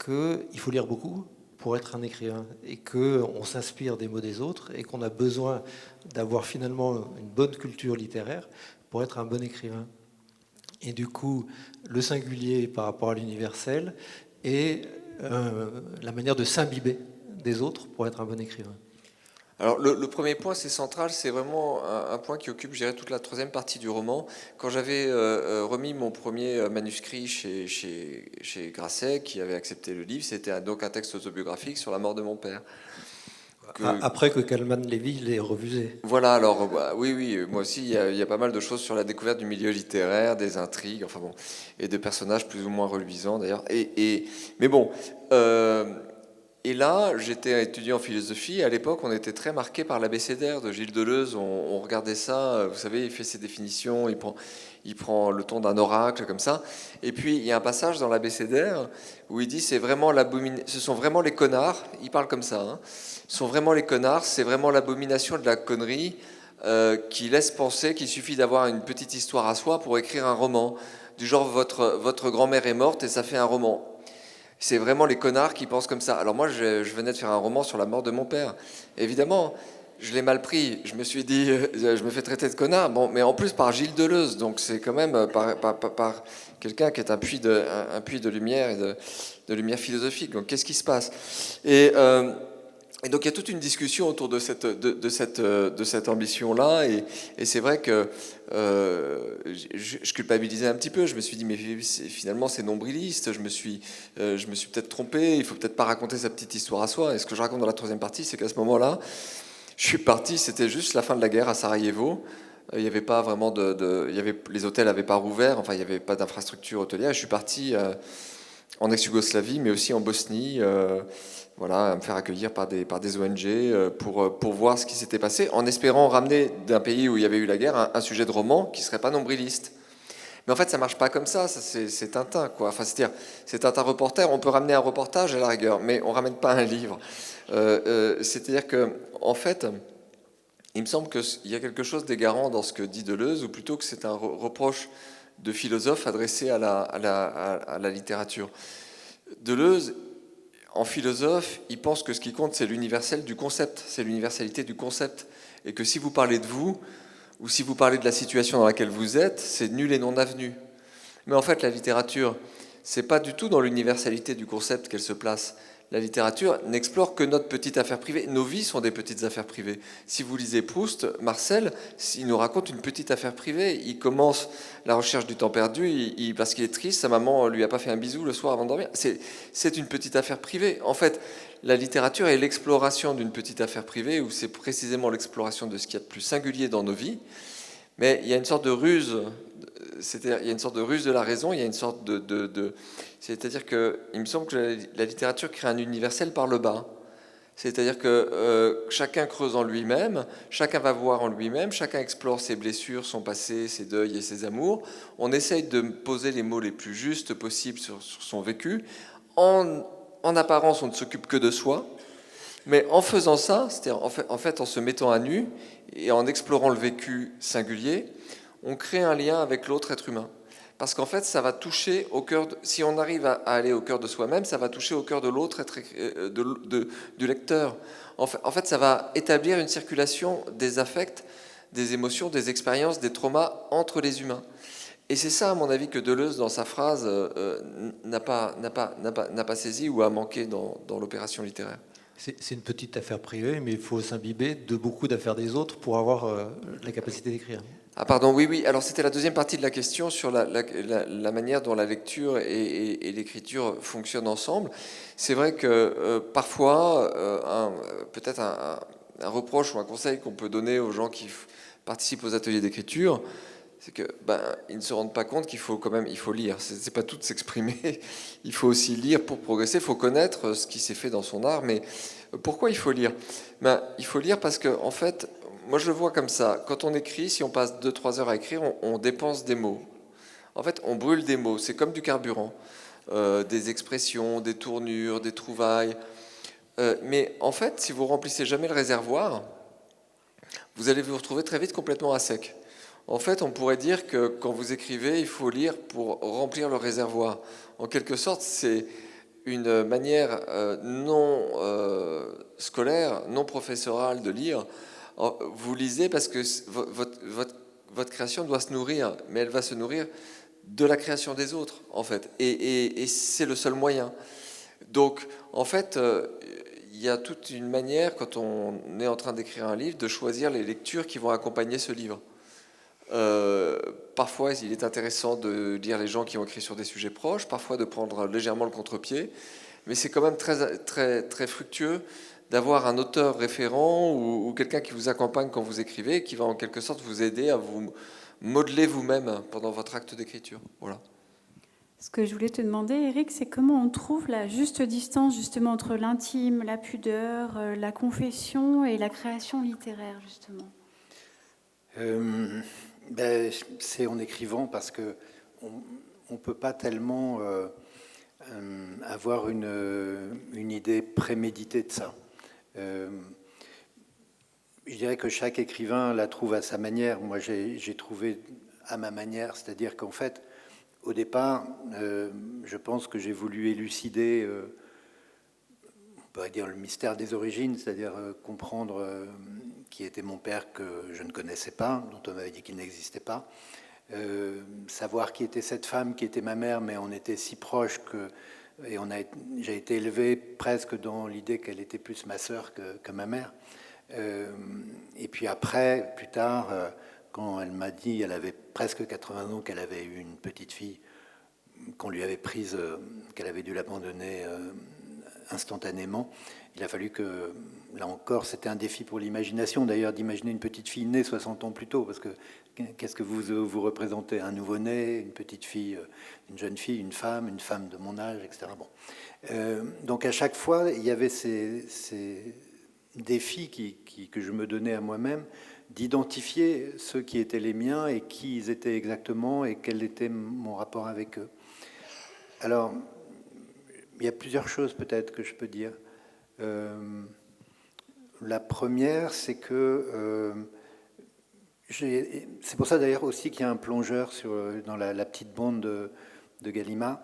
qu'il faut lire beaucoup pour être un écrivain et qu'on s'inspire des mots des autres et qu'on a besoin d'avoir finalement une bonne culture littéraire pour être un bon écrivain. Et du coup, le singulier par rapport à l'universel et la manière de s'imbiber des autres pour être un bon écrivain. Alors le premier point, c'est central, c'est vraiment un point qui occupe, je dirais, toute la troisième partie du roman. Quand j'avais remis mon premier manuscrit chez Grasset, qui avait accepté le livre, c'était donc un texte autobiographique sur la mort de mon père. Après que Kalman Levy l'ait refusé. Voilà, alors oui, moi aussi, il y a pas mal de choses sur la découverte du milieu littéraire, des intrigues, enfin bon, et de personnages plus ou moins reluisants d'ailleurs. Mais bon, et là, j'étais étudiant en philosophie. À l'époque, on était très marqué par l'abécédaire de Gilles Deleuze. On regardait ça, vous savez, il fait ses définitions, il prend le ton d'un oracle comme ça. Et puis, il y a un passage dans l'abécédaire où il dit ce sont vraiment les connards. Il parle comme ça. Hein, ce sont vraiment les connards. C'est vraiment l'abomination de la connerie qui laisse penser qu'il suffit d'avoir une petite histoire à soi pour écrire un roman. Du genre, votre grand-mère est morte et ça fait un roman. C'est vraiment les connards qui pensent comme ça. Alors moi, je venais de faire un roman sur la mort de mon père. Évidemment, je l'ai mal pris. Je me suis dit, je me fais traiter de connard. Bon, mais en plus par Gilles Deleuze. Donc c'est quand même par quelqu'un qui est un puits de lumière et de lumière philosophique. Donc qu'est-ce qui se passe ? Et donc il y a toute une discussion autour de cette ambition-là, et c'est vrai que je culpabilisais un petit peu. Je me suis dit mais finalement c'est nombriliste. Je me suis peut-être trompé. Il faut peut-être pas raconter sa petite histoire à soi. Et ce que je raconte dans la troisième partie, c'est qu'à ce moment-là, je suis parti. C'était juste la fin de la guerre à Sarajevo. Il n'y avait pas vraiment les hôtels n'avaient pas rouvert. Enfin il n'y avait pas d'infrastructure hôtelière. Je suis parti en ex-Yougoslavie, mais aussi en Bosnie. Voilà, à me faire accueillir par des ONG pour voir ce qui s'était passé, en espérant ramener d'un pays où il y avait eu la guerre un sujet de roman qui ne serait pas nombriliste. Mais en fait, ça ne marche pas comme ça, c'est Tintin, quoi. Enfin, c'est-à-dire, c'est Tintin reporter, on peut ramener un reportage à la rigueur, mais on ne ramène pas un livre. C'est-à-dire que, en fait, il me semble qu'il y a quelque chose d'égarant dans ce que dit Deleuze, ou plutôt que c'est un reproche de philosophe adressé à la littérature. Deleuze, en philosophe, il pense que ce qui compte, c'est l'universel du concept, c'est l'universalité du concept. Et que si vous parlez de vous, ou si vous parlez de la situation dans laquelle vous êtes, c'est nul et non avenu. Mais en fait, la littérature, c'est pas du tout dans l'universalité du concept qu'elle se place. La littérature n'explore que notre petite affaire privée. Nos vies sont des petites affaires privées. Si vous lisez Proust, Marcel, il nous raconte une petite affaire privée. Il commence la recherche du temps perdu parce qu'il est triste, sa maman lui a pas fait un bisou le soir avant de dormir. C'est une petite affaire privée. En fait, la littérature est l'exploration d'une petite affaire privée, où c'est précisément l'exploration de ce qu'il y a de plus singulier dans nos vies. Mais il y a une sorte de ruse, il y a une sorte de ruse de la raison, il y a une sorte c'est-à-dire que il me semble que la littérature crée un universel par le bas. C'est-à-dire que chacun creuse en lui-même, chacun va voir en lui-même, chacun explore ses blessures, son passé, ses deuils et ses amours. On essaye de poser les mots les plus justes possibles sur son vécu. En apparence, on ne s'occupe que de soi. Mais en faisant ça, c'est-à-dire en fait en se mettant à nu et en explorant le vécu singulier, on crée un lien avec l'autre être humain. Parce qu'en fait, ça va toucher au cœur. Si on arrive à aller au cœur de soi-même, ça va toucher au cœur de l'autre du lecteur. En fait, ça va établir une circulation des affects, des émotions, des expériences, des traumas entre les humains. Et c'est ça, à mon avis, que Deleuze, dans sa phrase, n'a pas saisi ou a manqué dans l'opération littéraire. C'est une petite affaire privée, mais il faut s'imbiber de beaucoup d'affaires des autres pour avoir la capacité d'écrire. Ah pardon, oui. Alors c'était la deuxième partie de la question sur la manière dont la lecture et l'écriture fonctionnent ensemble. C'est vrai que parfois, peut-être un reproche ou un conseil qu'on peut donner aux gens qui participent aux ateliers d'écriture, c'est que ils ne se rendent pas compte qu'il faut lire. C'est pas tout de s'exprimer. Il faut aussi lire pour progresser. Il faut connaître ce qui s'est fait dans son art. Mais pourquoi il faut lire ? Il faut lire parce que en fait, moi je le vois comme ça. Quand on écrit, si on passe 2-3 heures à écrire, on dépense des mots. En fait, on brûle des mots. C'est comme du carburant, des expressions, des tournures, des trouvailles. Mais en fait, si vous remplissez jamais le réservoir, vous allez vous retrouver très vite complètement à sec. En fait, on pourrait dire que quand vous écrivez, il faut lire pour remplir le réservoir. En quelque sorte, c'est une manière non scolaire, non professorale de lire. Vous lisez parce que votre création doit se nourrir, mais elle va se nourrir de la création des autres, en fait. Et c'est le seul moyen. Donc, en fait, il y a toute une manière, quand on est en train d'écrire un livre, de choisir les lectures qui vont accompagner ce livre. Parfois, il est intéressant de lire les gens qui ont écrit sur des sujets proches, parfois de prendre légèrement le contre-pied, mais c'est quand même très, très, très fructueux d'avoir un auteur référent ou quelqu'un qui vous accompagne quand vous écrivez, qui va en quelque sorte vous aider à vous modeler vous-même pendant votre acte d'écriture. Voilà. Ce que je voulais te demander, Eric, c'est comment on trouve la juste distance justement entre l'intime, la pudeur, la confession et la création littéraire, justement. C'est en écrivant parce que on peut pas tellement avoir une idée préméditée de ça. Je dirais que chaque écrivain la trouve à sa manière. Moi, j'ai trouvé à ma manière, c'est-à-dire qu'en fait, au départ, je pense que j'ai voulu élucider, on pourrait dire, le mystère des origines, c'est-à-dire comprendre qui était mon père que je ne connaissais pas, dont on m'avait dit qu'il n'existait pas, savoir qui était cette femme qui était ma mère, mais on était si proches que j'ai été élevé presque dans l'idée qu'elle était plus ma sœur que ma mère. Et puis après, plus tard, quand elle m'a dit, elle avait presque 80 ans, qu'elle avait eu une petite fille qu'on lui avait prise, qu'elle avait dû l'abandonner instantanément, il a fallu que, là encore, c'était un défi pour l'imagination, d'ailleurs, d'imaginer une petite fille née 60 ans plus tôt, parce que qu'est-ce que vous représentez? Un nouveau-né, une petite fille, une jeune fille, une femme de mon âge, etc. Bon. Donc à chaque fois, il y avait ces défis que je me donnais à moi-même, d'identifier ceux qui étaient les miens et qui ils étaient exactement et quel était mon rapport avec eux. Alors, il y a plusieurs choses peut-être que je peux dire. La première, c'est que c'est pour ça d'ailleurs aussi qu'il y a un plongeur dans la petite bande de Gallimard,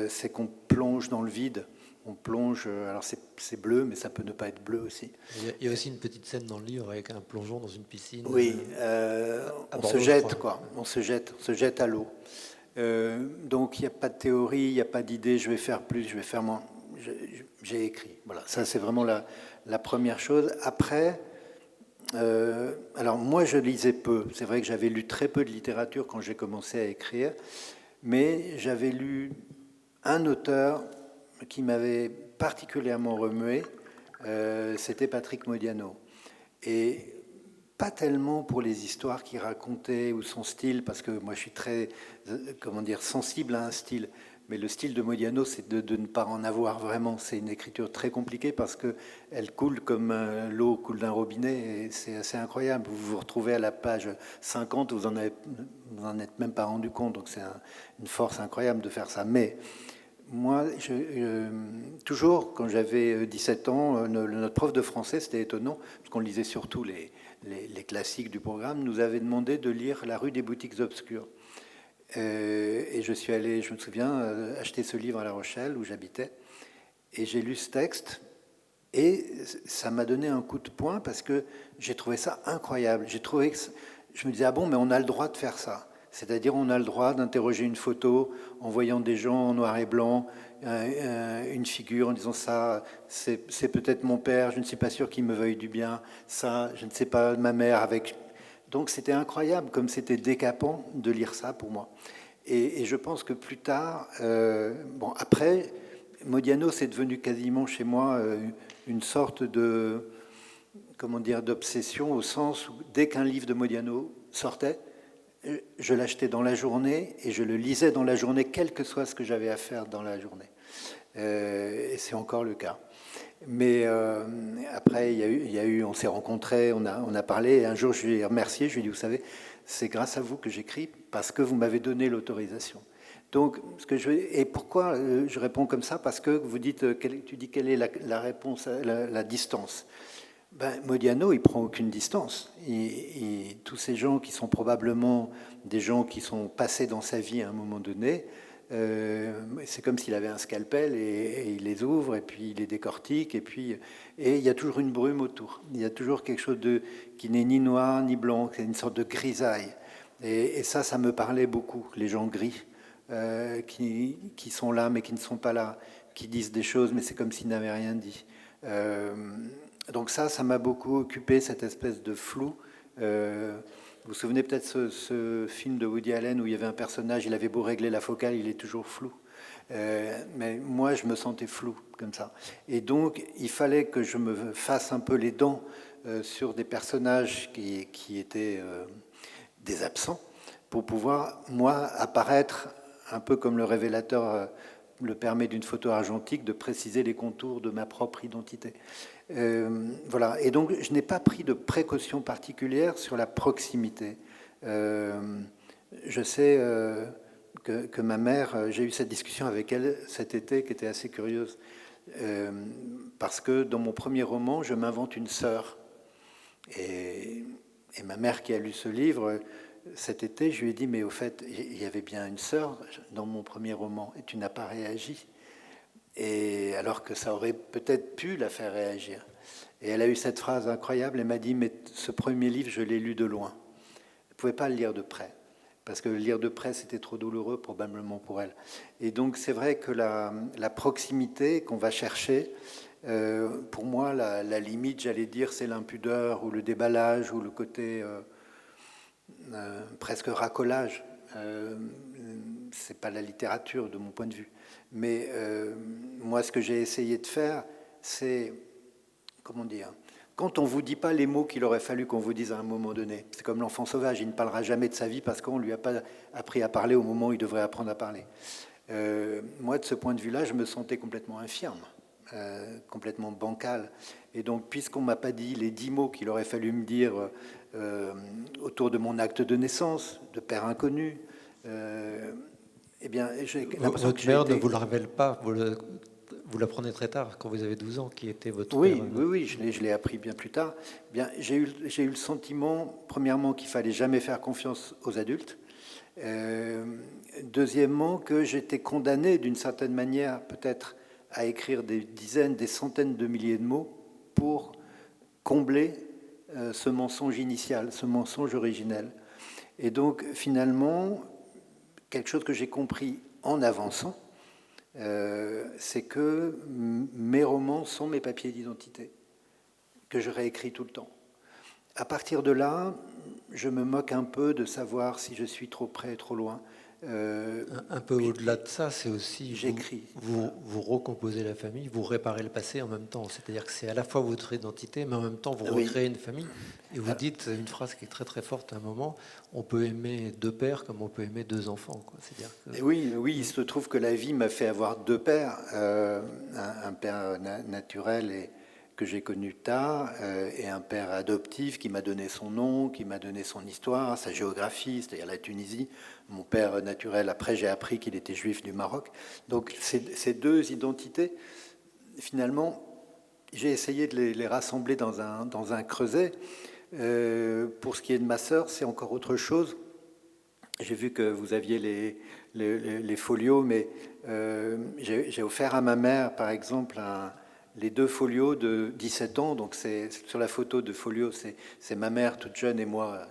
c'est qu'on plonge dans le vide. On plonge, alors c'est bleu, mais ça peut ne pas être bleu aussi. Il y a aussi une petite scène dans le livre avec un plongeon dans une piscine. Oui, on se jette, quoi. On se jette à l'eau. Donc il n'y a pas de théorie, il n'y a pas d'idée, je vais faire plus, je vais faire moins. J'ai écrit. Voilà, ça c'est vraiment la première chose. Après, alors moi je lisais peu. C'est vrai que j'avais lu très peu de littérature quand j'ai commencé à écrire, mais j'avais lu un auteur qui m'avait particulièrement remué, c'était Patrick Modiano. Et pas tellement pour les histoires qu'il racontait ou son style, parce que moi je suis très, sensible à un style. Mais le style de Modiano, c'est de ne pas en avoir vraiment. C'est une écriture très compliquée parce qu'elle coule comme l'eau coule d'un robinet et c'est assez incroyable. Vous vous retrouvez à la page 50, vous en êtes même pas rendu compte. Donc c'est une force incroyable de faire ça. Mais moi, toujours, quand j'avais 17 ans, notre prof de français, c'était étonnant, parce qu'on lisait surtout les classiques du programme, nous avait demandé de lire La rue des boutiques obscures. Et je suis allé, je me souviens, acheter ce livre à La Rochelle, où j'habitais, et j'ai lu ce texte, et ça m'a donné un coup de poing, parce que j'ai trouvé ça incroyable. J'ai trouvé que je me disais, ah bon, mais on a le droit de faire ça. C'est-à-dire, on a le droit d'interroger une photo en voyant des gens en noir et blanc, une figure en disant ça, c'est peut-être mon père, je ne suis pas sûr qu'il me veuille du bien, ça, je ne sais pas, ma mère avec... Donc c'était incroyable, comme c'était décapant de lire ça pour moi. Et je pense que plus tard, bon, après, Modiano, c'est devenu quasiment chez moi une sorte de, d'obsession, au sens où dès qu'un livre de Modiano sortait, je l'achetais dans la journée et je le lisais dans la journée, quel que soit ce que j'avais à faire dans la journée. Et c'est encore le cas. Mais après, on s'est rencontrés, on a parlé, et un jour je lui ai remercié, je lui ai dit, vous savez, c'est grâce à vous que j'écris, parce que vous m'avez donné l'autorisation. Donc, et pourquoi je réponds comme ça? Parce que vous dites, tu dis quelle est la réponse, la distance. Modiano, il prend aucune distance. Tous ces gens qui sont probablement des gens qui sont passés dans sa vie à un moment donné, c'est comme s'il avait un scalpel et il les ouvre et puis il les décortique et il y a toujours une brume autour. Il y a toujours quelque chose qui n'est ni noir ni blanc, c'est une sorte de grisaille. Et ça me parlait beaucoup, les gens gris qui sont là mais qui ne sont pas là, qui disent des choses mais c'est comme s'ils n'avaient rien dit. Donc ça m'a beaucoup occupé, cette espèce de flou. Vous vous souvenez peut-être ce film de Woody Allen où il y avait un personnage, il avait beau régler la focale, il est toujours flou. Mais moi, je me sentais flou comme ça. Et donc, il fallait que je me fasse un peu les dents sur des personnages qui étaient des absents, pour pouvoir, moi, apparaître un peu comme le révélateur le permet d'une photo argentique, de préciser les contours de ma propre identité. Voilà. Et donc, je n'ai pas pris de précautions particulières sur la proximité. Je sais que ma mère, j'ai eu cette discussion avec elle cet été qui était assez curieuse, parce que dans mon premier roman, je m'invente une sœur. Et ma mère qui a lu ce livre, cet été, je lui ai dit, mais au fait, il y avait bien une sœur dans mon premier roman, et tu n'as pas réagi. Et alors que ça aurait peut-être pu la faire réagir. Et elle a eu cette phrase incroyable, elle m'a dit, mais ce premier livre, je l'ai lu de loin. Elle ne pouvait pas le lire de près, parce que le lire de près, c'était trop douloureux probablement pour elle. Et donc c'est vrai que la proximité qu'on va chercher, pour moi, la limite, j'allais dire, c'est l'impudeur ou le déballage ou le côté presque racolage. C'est pas la littérature de mon point de vue. Mais moi, ce que j'ai essayé de faire, c'est, comment dire, quand on ne vous dit pas les mots qu'il aurait fallu qu'on vous dise à un moment donné, c'est comme l'enfant sauvage, il ne parlera jamais de sa vie parce qu'on ne lui a pas appris à parler au moment où il devrait apprendre à parler. Moi, de ce point de vue-là, je me sentais complètement infirme. Complètement bancal. Et donc, puisqu'on ne m'a pas dit les 10 mots qu'il aurait fallu me dire autour de mon acte de naissance, de père inconnu, eh bien, j'ai l'impression votre mère ne vous le révèle pas, vous l'apprenez très tard, quand vous avez 12 ans, qui était votre père. Oui, je l'ai appris bien plus tard. Eh bien, j'ai eu le sentiment, premièrement, qu'il fallait jamais faire confiance aux adultes. Deuxièmement, que j'étais condamné d'une certaine manière, peut-être, à écrire des dizaines, des centaines de milliers de mots pour combler ce mensonge initial, ce mensonge originel. Et donc, finalement, quelque chose que j'ai compris en avançant, c'est que mes romans sont mes papiers d'identité, que je réécris tout le temps. À partir de là, je me moque un peu de savoir si je suis trop près, trop loin. Un peu au-delà de ça, c'est aussi j'écris. Vous recomposez la famille, vous réparez le passé en même temps. C'est-à-dire que c'est à la fois votre identité, mais en même temps vous recréez une famille. Et vous dites une phrase qui est très très forte à un moment, on peut aimer 2 pères comme on peut aimer 2 enfants. C'est-à-dire que... Oui, il se trouve que la vie m'a fait avoir 2 pères, un père naturel et que j'ai connu tard, et un père adoptif qui m'a donné son nom, qui m'a donné son histoire, sa géographie, c'est-à-dire la Tunisie. Mon père naturel, après j'ai appris qu'il était juif du Maroc. Donc ces 2 identités, finalement, j'ai essayé de les rassembler dans un creuset. Pour ce qui est de ma sœur, c'est encore autre chose. J'ai vu que vous aviez les folios, mais j'ai offert à ma mère, par exemple, les 2 folios de 17 ans. Donc sur la photo de folio, c'est ma mère toute jeune et moi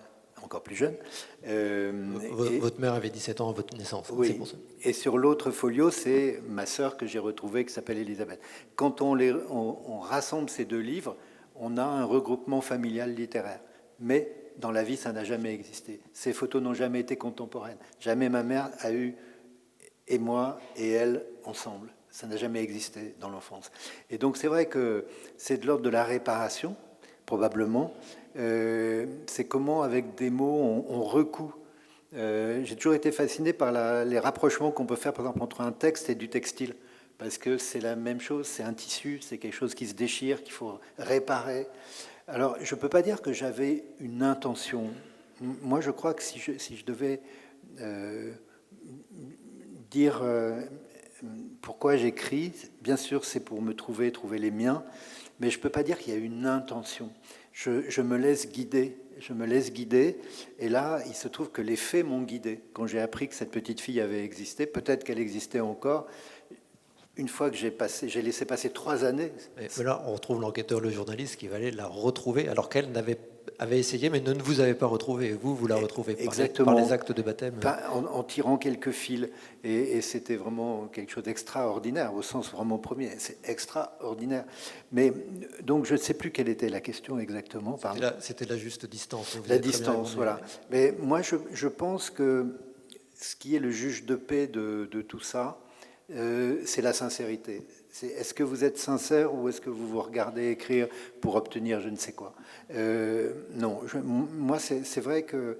encore plus jeune. Votre mère avait 17 ans à votre naissance. Oui, c'est pour ça. et sur l'autre folio, c'est ma sœur que j'ai retrouvée, qui s'appelle Elisabeth. Quand on rassemble ces 2 livres, on a un regroupement familial littéraire. Mais dans la vie, ça n'a jamais existé. Ces photos n'ont jamais été contemporaines. Jamais ma mère a eu, et moi et elle, ensemble. Ça n'a jamais existé dans l'enfance. Et donc c'est vrai que c'est de l'ordre de la réparation, probablement. C'est comment, avec des mots, on recoue. J'ai toujours été fasciné par les rapprochements qu'on peut faire, par exemple, entre un texte et du textile. Parce que c'est la même chose, c'est un tissu, c'est quelque chose qui se déchire, qu'il faut réparer. Alors, je ne peux pas dire que j'avais une intention. Moi, je crois que si je devais dire pourquoi j'écris, bien sûr, c'est pour me trouver les miens, mais je ne peux pas dire qu'il y a une intention. Je me laisse guider. Je me laisse guider, et là, il se trouve que les faits m'ont guidé. Quand j'ai appris que cette petite fille avait existé, peut-être qu'elle existait encore, une fois que j'ai laissé passer 3 années. Et là, on retrouve l'enquêteur, le journaliste, qui va aller la retrouver, alors qu'elle avait essayé, mais ne vous avez pas retrouvé. Vous la retrouvez par les actes de baptême. En tirant quelques fils. Et c'était vraiment quelque chose d'extraordinaire, au sens vraiment premier. C'est extraordinaire. Mais donc, je ne sais plus quelle était la question exactement. C'était la juste distance. La distance, voilà. Mais moi, je pense que ce qui est le juge de paix de tout ça, c'est la sincérité. Est-ce que vous êtes sincère ou est-ce que vous vous regardez écrire pour obtenir je ne sais quoi? Non, moi c'est vrai que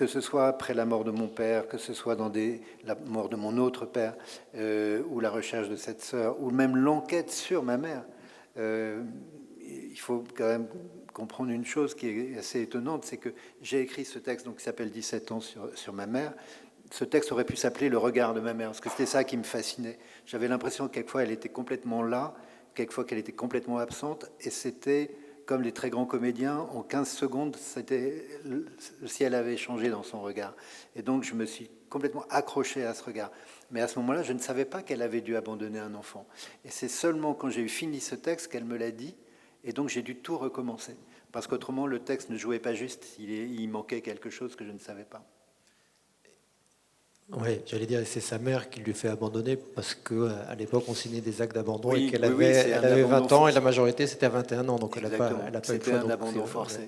ce soit après la mort de mon père, que ce soit dans la mort de mon autre père, ou la recherche de cette sœur, ou même l'enquête sur ma mère, il faut quand même comprendre une chose qui est assez étonnante, c'est que j'ai écrit ce texte donc, qui s'appelle 17 ans sur ma mère. Ce texte aurait pu s'appeler Le regard de ma mère, parce que c'était ça qui me fascinait. J'avais l'impression que quelquefois elle était complètement là, quelquefois qu'elle était complètement absente, et c'était comme les très grands comédiens, en 15 secondes, le ciel avait changé dans son regard. Et donc je me suis complètement accroché à ce regard. Mais à ce moment-là, je ne savais pas qu'elle avait dû abandonner un enfant. Et c'est seulement quand j'ai eu fini ce texte qu'elle me l'a dit, et donc j'ai dû tout recommencer. Parce qu'autrement, le texte ne jouait pas juste, il manquait quelque chose que je ne savais pas. Oui, j'allais dire, c'est sa mère qui lui fait abandonner parce qu'à l'époque, on signait des actes d'abandon Oui, et qu'elle oui, elle avait 20 ans et la majorité, c'était à 21 ans. Donc elle n'a pas eu le C'était choix. un abandon forcé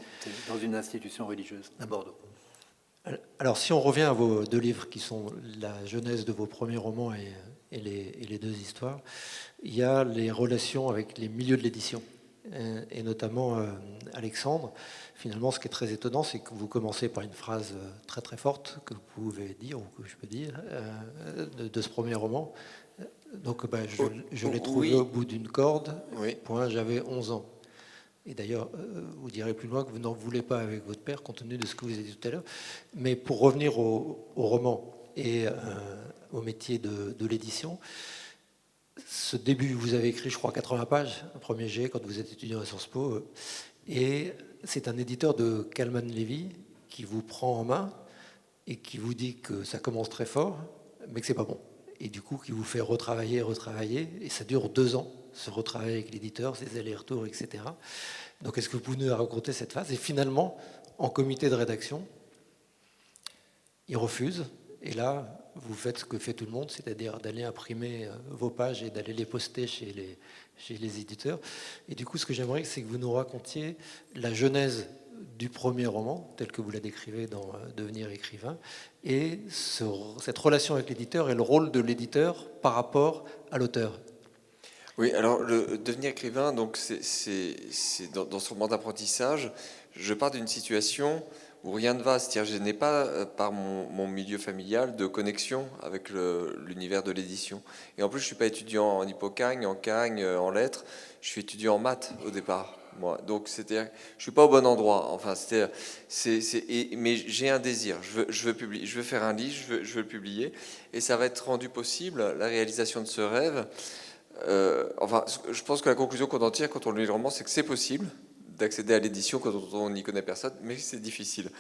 dans une institution religieuse à Bordeaux. Alors, si on revient à vos deux livres qui sont la genèse de vos premiers romans et les deux histoires, il y a les relations avec les milieux de l'édition. Et notamment Alexandre. Finalement, ce qui est très étonnant, c'est que vous commencez par une phrase très très forte que vous pouvez dire, ou que je peux dire, de ce premier roman. Donc, je l'ai trouvé au bout d'une corde, point, j'avais 11 ans. Et d'ailleurs, vous direz plus loin que vous n'en voulez pas avec votre père, compte tenu de ce que vous avez dit tout à l'heure. Mais pour revenir au roman et au métier de l'édition, ce début, vous avez écrit, je crois, 80 pages, un premier jet, quand vous êtes étudiant à Sciences Po. Et c'est un éditeur de Calman Levy qui vous prend en main et qui vous dit que ça commence très fort, mais que c'est pas bon. Et du coup, qui vous fait retravailler. Et ça dure 2 ans, ce retravail avec l'éditeur, ces allers-retours, etc. Donc, est-ce que vous pouvez nous raconter cette phase? Et finalement, en comité de rédaction, il refuse. Et là, vous faites ce que fait tout le monde, c'est-à-dire d'aller imprimer vos pages et d'aller les poster chez les éditeurs. Et du coup, ce que j'aimerais, c'est que vous nous racontiez la genèse du premier roman, tel que vous la décrivez dans Devenir écrivain, et cette relation avec l'éditeur et le rôle de l'éditeur par rapport à l'auteur. Oui, alors le devenir écrivain, donc c'est dans son moment d'apprentissage, je pars d'une situation où rien ne va, c'est-à-dire je n'ai pas, par mon milieu familial, de connexion avec l'univers de l'édition. Et en plus, je ne suis pas étudiant en hypocagne, en cagne, en lettres, je suis étudiant en maths au départ. Moi. Donc, je ne suis pas au bon endroit. Enfin, mais j'ai un désir, je veux publier, je veux faire un livre, je veux le publier, et ça va être rendu possible, la réalisation de ce rêve. Je pense que la conclusion qu'on en tire quand on lit le roman, c'est que c'est possible d'accéder à l'édition quand on n'y connaît personne, mais c'est difficile.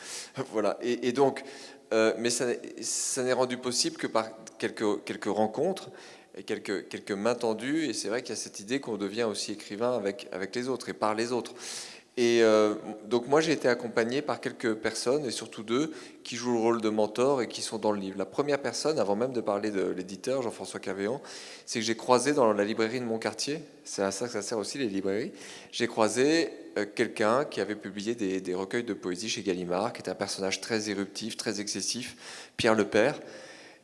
Voilà. Et donc, mais ça n'est rendu possible que par quelques rencontres et quelques mains tendues. Et c'est vrai qu'il y a cette idée qu'on devient aussi écrivain avec les autres et par les autres. Et donc moi j'ai été accompagné par quelques personnes, et surtout 2, qui jouent le rôle de mentor et qui sont dans le livre. La première personne, avant même de parler de l'éditeur, Jean-François Cavéan, c'est que j'ai croisé dans la librairie de mon quartier, c'est à ça que ça sert aussi les librairies, j'ai croisé quelqu'un qui avait publié des recueils de poésie chez Gallimard, qui était un personnage très éruptif, très excessif, Pierre Lepère,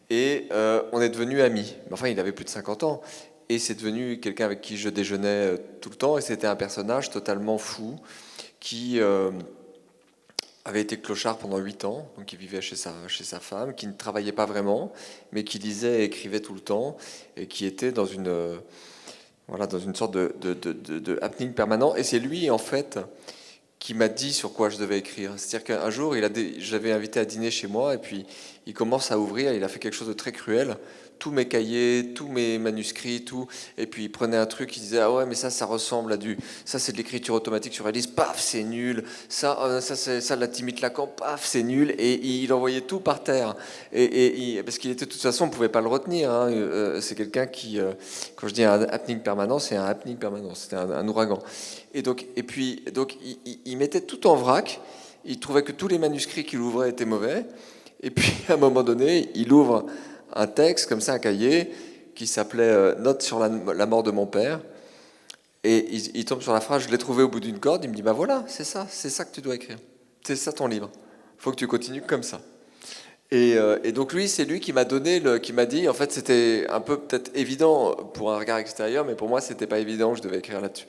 et on est devenus amis. Enfin, il avait plus de 50 ans. Et c'est devenu quelqu'un avec qui je déjeunais tout le temps. Et c'était un personnage totalement fou qui avait été clochard pendant 8 ans. Donc il vivait chez sa femme, qui ne travaillait pas vraiment, mais qui lisait et écrivait tout le temps. Et qui était dans une sorte de happening permanent. Et c'est lui, en fait, qui m'a dit sur quoi je devais écrire. C'est-à-dire qu'un jour, je l'avais invité à dîner chez moi. Et puis il commence à ouvrir. Il a fait quelque chose de très cruel. Tous mes cahiers, tous mes manuscrits, tout. Et puis il prenait un truc, il disait ah ouais mais ça ressemble à ça c'est de l'écriture automatique sur Alice, paf c'est nul. Ça c'est la Timide Lacan, paf c'est nul. Et il envoyait tout par terre. Parce qu'il était de toute façon on pouvait pas le retenir. Hein. C'est quelqu'un qui, quand je dis un happening permanent, c'est un happening permanent. C'était un ouragan. Et puis il mettait tout en vrac. Il trouvait que tous les manuscrits qu'il ouvrait étaient mauvais. Et puis à un moment donné, il ouvre un texte, comme ça, un cahier, qui s'appelait Note sur la mort de mon père. Et il tombe sur la phrase, je l'ai trouvé au bout d'une corde, il me dit, bah voilà, c'est ça que tu dois écrire. C'est ça ton livre. Il faut que tu continues comme ça. Et donc c'est lui qui m'a qui m'a dit, en fait c'était un peu peut-être évident pour un regard extérieur, mais pour moi c'était pas évident, je devais écrire là-dessus.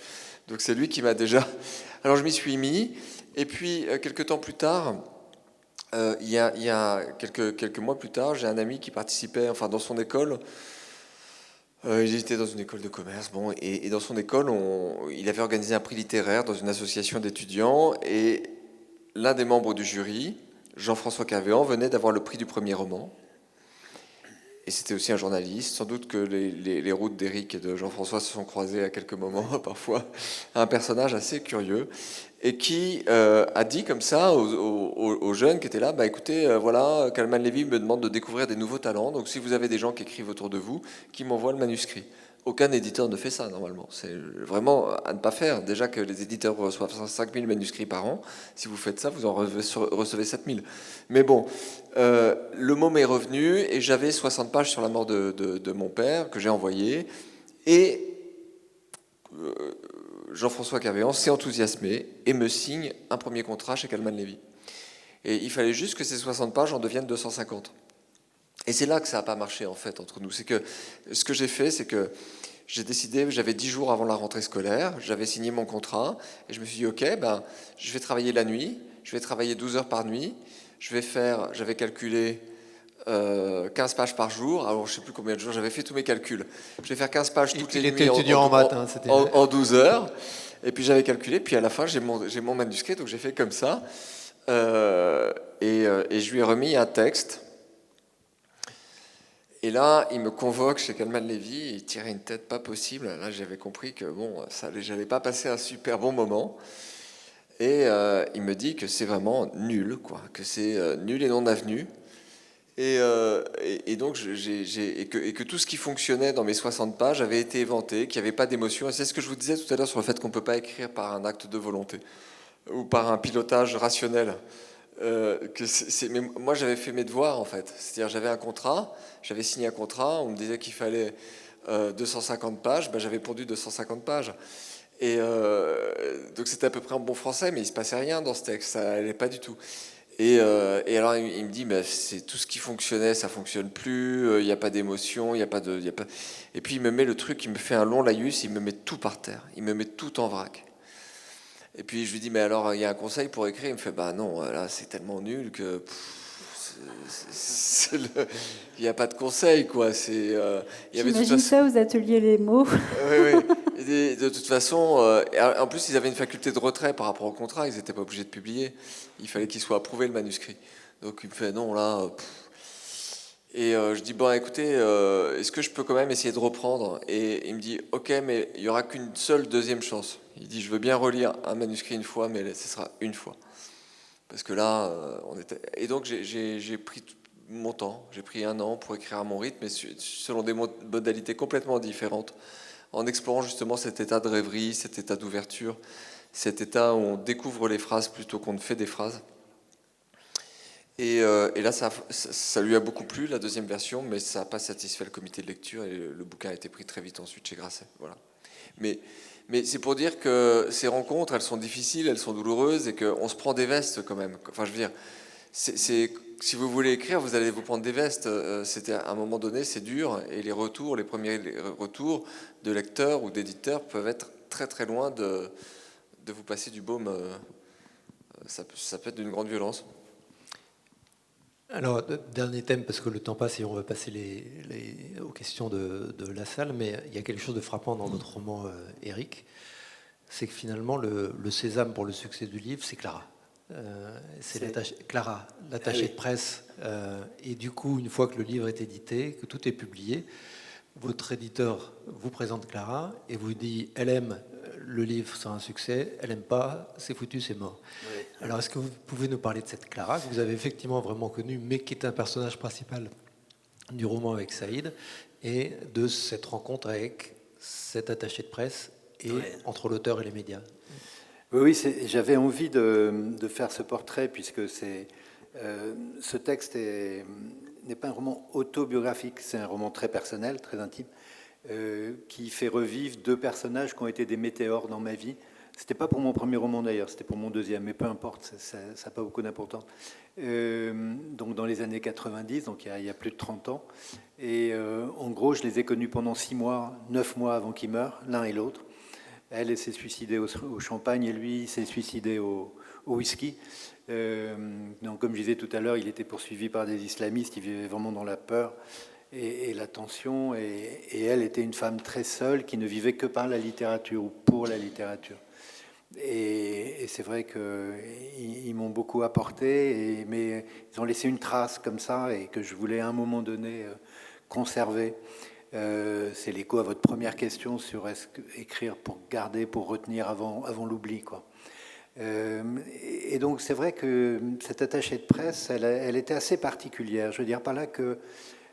Donc c'est lui qui m'a déjà... Alors je m'y suis mis, et puis quelques temps plus tard, il y a quelques mois plus tard, j'ai un ami qui participait, enfin dans son école, il était dans une école de commerce, bon, et dans son école, il avait organisé un prix littéraire dans une association d'étudiants, et l'un des membres du jury, Jean-François Cavéan, venait d'avoir le prix du premier roman. Et c'était aussi un journaliste. Sans doute que les routes d'Éric et de Jean-François se sont croisées à quelques moments, parfois. Un personnage assez curieux. Et qui a dit comme ça aux jeunes qui étaient là, bah, écoutez, voilà, Kalman Levy me demande de découvrir des nouveaux talents. Donc si vous avez des gens qui écrivent autour de vous, qui m'envoient le manuscrit. Aucun éditeur ne fait ça, normalement. C'est vraiment à ne pas faire. Déjà que les éditeurs reçoivent 5000 manuscrits par an. Si vous faites ça, vous en recevez 7000. Mais bon, le mot m'est revenu et j'avais 60 pages sur la mort de mon père que j'ai envoyé. Et Jean-François Cavéan s'est enthousiasmé et me signe un premier contrat chez Kalman Levy. Et il fallait juste que ces 60 pages en deviennent 250. Et c'est là que ça n'a pas marché, en fait, entre nous. C'est que ce que j'ai fait, c'est que j'ai décidé, j'avais 10 jours avant la rentrée scolaire, j'avais signé mon contrat, et je me suis dit, ok, ben, je vais travailler la nuit, je vais travailler 12 heures par nuit, j'avais calculé 15 pages par jour, alors je ne sais plus combien de jours, j'avais fait tous mes calculs. Je vais faire 15 pages toutes les nuits était étudiant en maths, hein, en 12 heures, et puis j'avais calculé, puis à la fin, j'ai mon manuscrit, donc j'ai fait comme ça, et je lui ai remis un texte. Et là, il me convoque chez Kalman Levy, il tirait une tête pas possible. Là, j'avais compris que bon, j'allais pas passer un super bon moment. Et il me dit que c'est vraiment nul, quoi, que c'est nul et non avenu. Et donc, et que tout ce qui fonctionnait dans mes 60 pages avait été éventé, qu'il n'y avait pas d'émotion. Et c'est ce que je vous disais tout à l'heure sur le fait qu'on ne peut pas écrire par un acte de volonté ou par un pilotage rationnel. Mais moi j'avais fait mes devoirs en fait, c'est-à-dire j'avais un contrat, j'avais signé un contrat, on me disait qu'il fallait 250 pages, ben, j'avais pondu 250 pages. Et donc c'était à peu près en bon français, mais il se passait rien dans ce texte, ça allait pas du tout. Et alors il me dit, ben, c'est tout ce qui fonctionnait, ça fonctionne plus, il n'y a pas d'émotion, il y a pas de, il y a pas... Et puis il me met le truc, il me fait un long laïus, il me met tout par terre, il me met tout en vrac. Et puis je lui dis, mais alors il y a un conseil pour écrire? Il me fait, bah non, là c'est tellement nul que il n'y a pas de conseil, quoi. J'imagine ça aux ateliers Les Mots. Oui, oui. Et de toute façon, en plus ils avaient une faculté de retrait par rapport au contrat, ils n'étaient pas obligés de publier. Il fallait qu'il soit approuvé le manuscrit. Donc il me fait, non, là... Et je dis, bon, écoutez, est-ce que je peux quand même essayer de reprendre? Et il me dit, ok, mais il n'y aura qu'une seule deuxième chance. Il dit, je veux bien relire un manuscrit une fois, mais ce sera une fois. Parce que là, on était... Et donc, j'ai pris mon temps. J'ai pris 1 an pour écrire à mon rythme, mais selon des modalités complètement différentes, en explorant justement cet état de rêverie, cet état d'ouverture, cet état où on découvre les phrases plutôt qu'on ne fait des phrases. Et là, ça lui a beaucoup plu, la deuxième version, mais ça n'a pas satisfait le comité de lecture, et le bouquin a été pris très vite ensuite chez Grasset. Voilà. Mais c'est pour dire que ces rencontres, elles sont difficiles, elles sont douloureuses, et qu'on se prend des vestes quand même. Enfin, je veux dire, si vous voulez écrire, vous allez vous prendre des vestes. À un moment donné, c'est dur, et les premiers retours de lecteurs ou d'éditeurs peuvent être très très loin de vous passer du baume. Ça peut être d'une grande violence. Alors, dernier thème, parce que le temps passe et on va passer aux questions de la salle, mais il y a quelque chose de frappant dans notre roman Éric, c'est que finalement, le sésame pour le succès du livre, c'est Clara. Clara, l'attachée de presse. Et du coup, une fois que le livre est édité, que tout est publié, votre éditeur vous présente Clara et vous dit, elle aime le livre, c'est un succès, elle n'aime pas, c'est foutu, c'est mort. Oui. Alors, est-ce que vous pouvez nous parler de cette Clara, que vous avez effectivement vraiment connue, mais qui est un personnage principal du roman avec Saïd, et de cette rencontre avec cet attaché de presse et entre l'auteur et les médias? Oui, j'avais envie de faire ce portrait, puisque ce texte n'est pas un roman autobiographique, c'est un roman très personnel, très intime, qui fait revivre 2 personnages qui ont été des météores dans ma vie, C'était pas pour mon premier roman d'ailleurs, c'était pour mon deuxième, mais peu importe, ça n'a pas beaucoup d'importance. Donc dans les années 90, donc il y a plus de 30 ans. Et en gros, je les ai connus pendant 6 mois, 9 mois avant qu'ils meurent, l'un et l'autre. Elle s'est suicidée au champagne et lui s'est suicidé au whisky. Donc, comme je disais tout à l'heure, il était poursuivi par des islamistes, il vivait vraiment dans la peur et la tension. Et elle était une femme très seule qui ne vivait que par la littérature ou pour la littérature. Et c'est vrai qu'ils m'ont beaucoup apporté, mais ils ont laissé une trace comme ça et que je voulais à un moment donné conserver. C'est l'écho à votre première question sur est-ce que écrire pour garder, pour retenir avant l'oubli, quoi. Et donc c'est vrai que cette attachée de presse, elle était assez particulière. Je veux dire par là que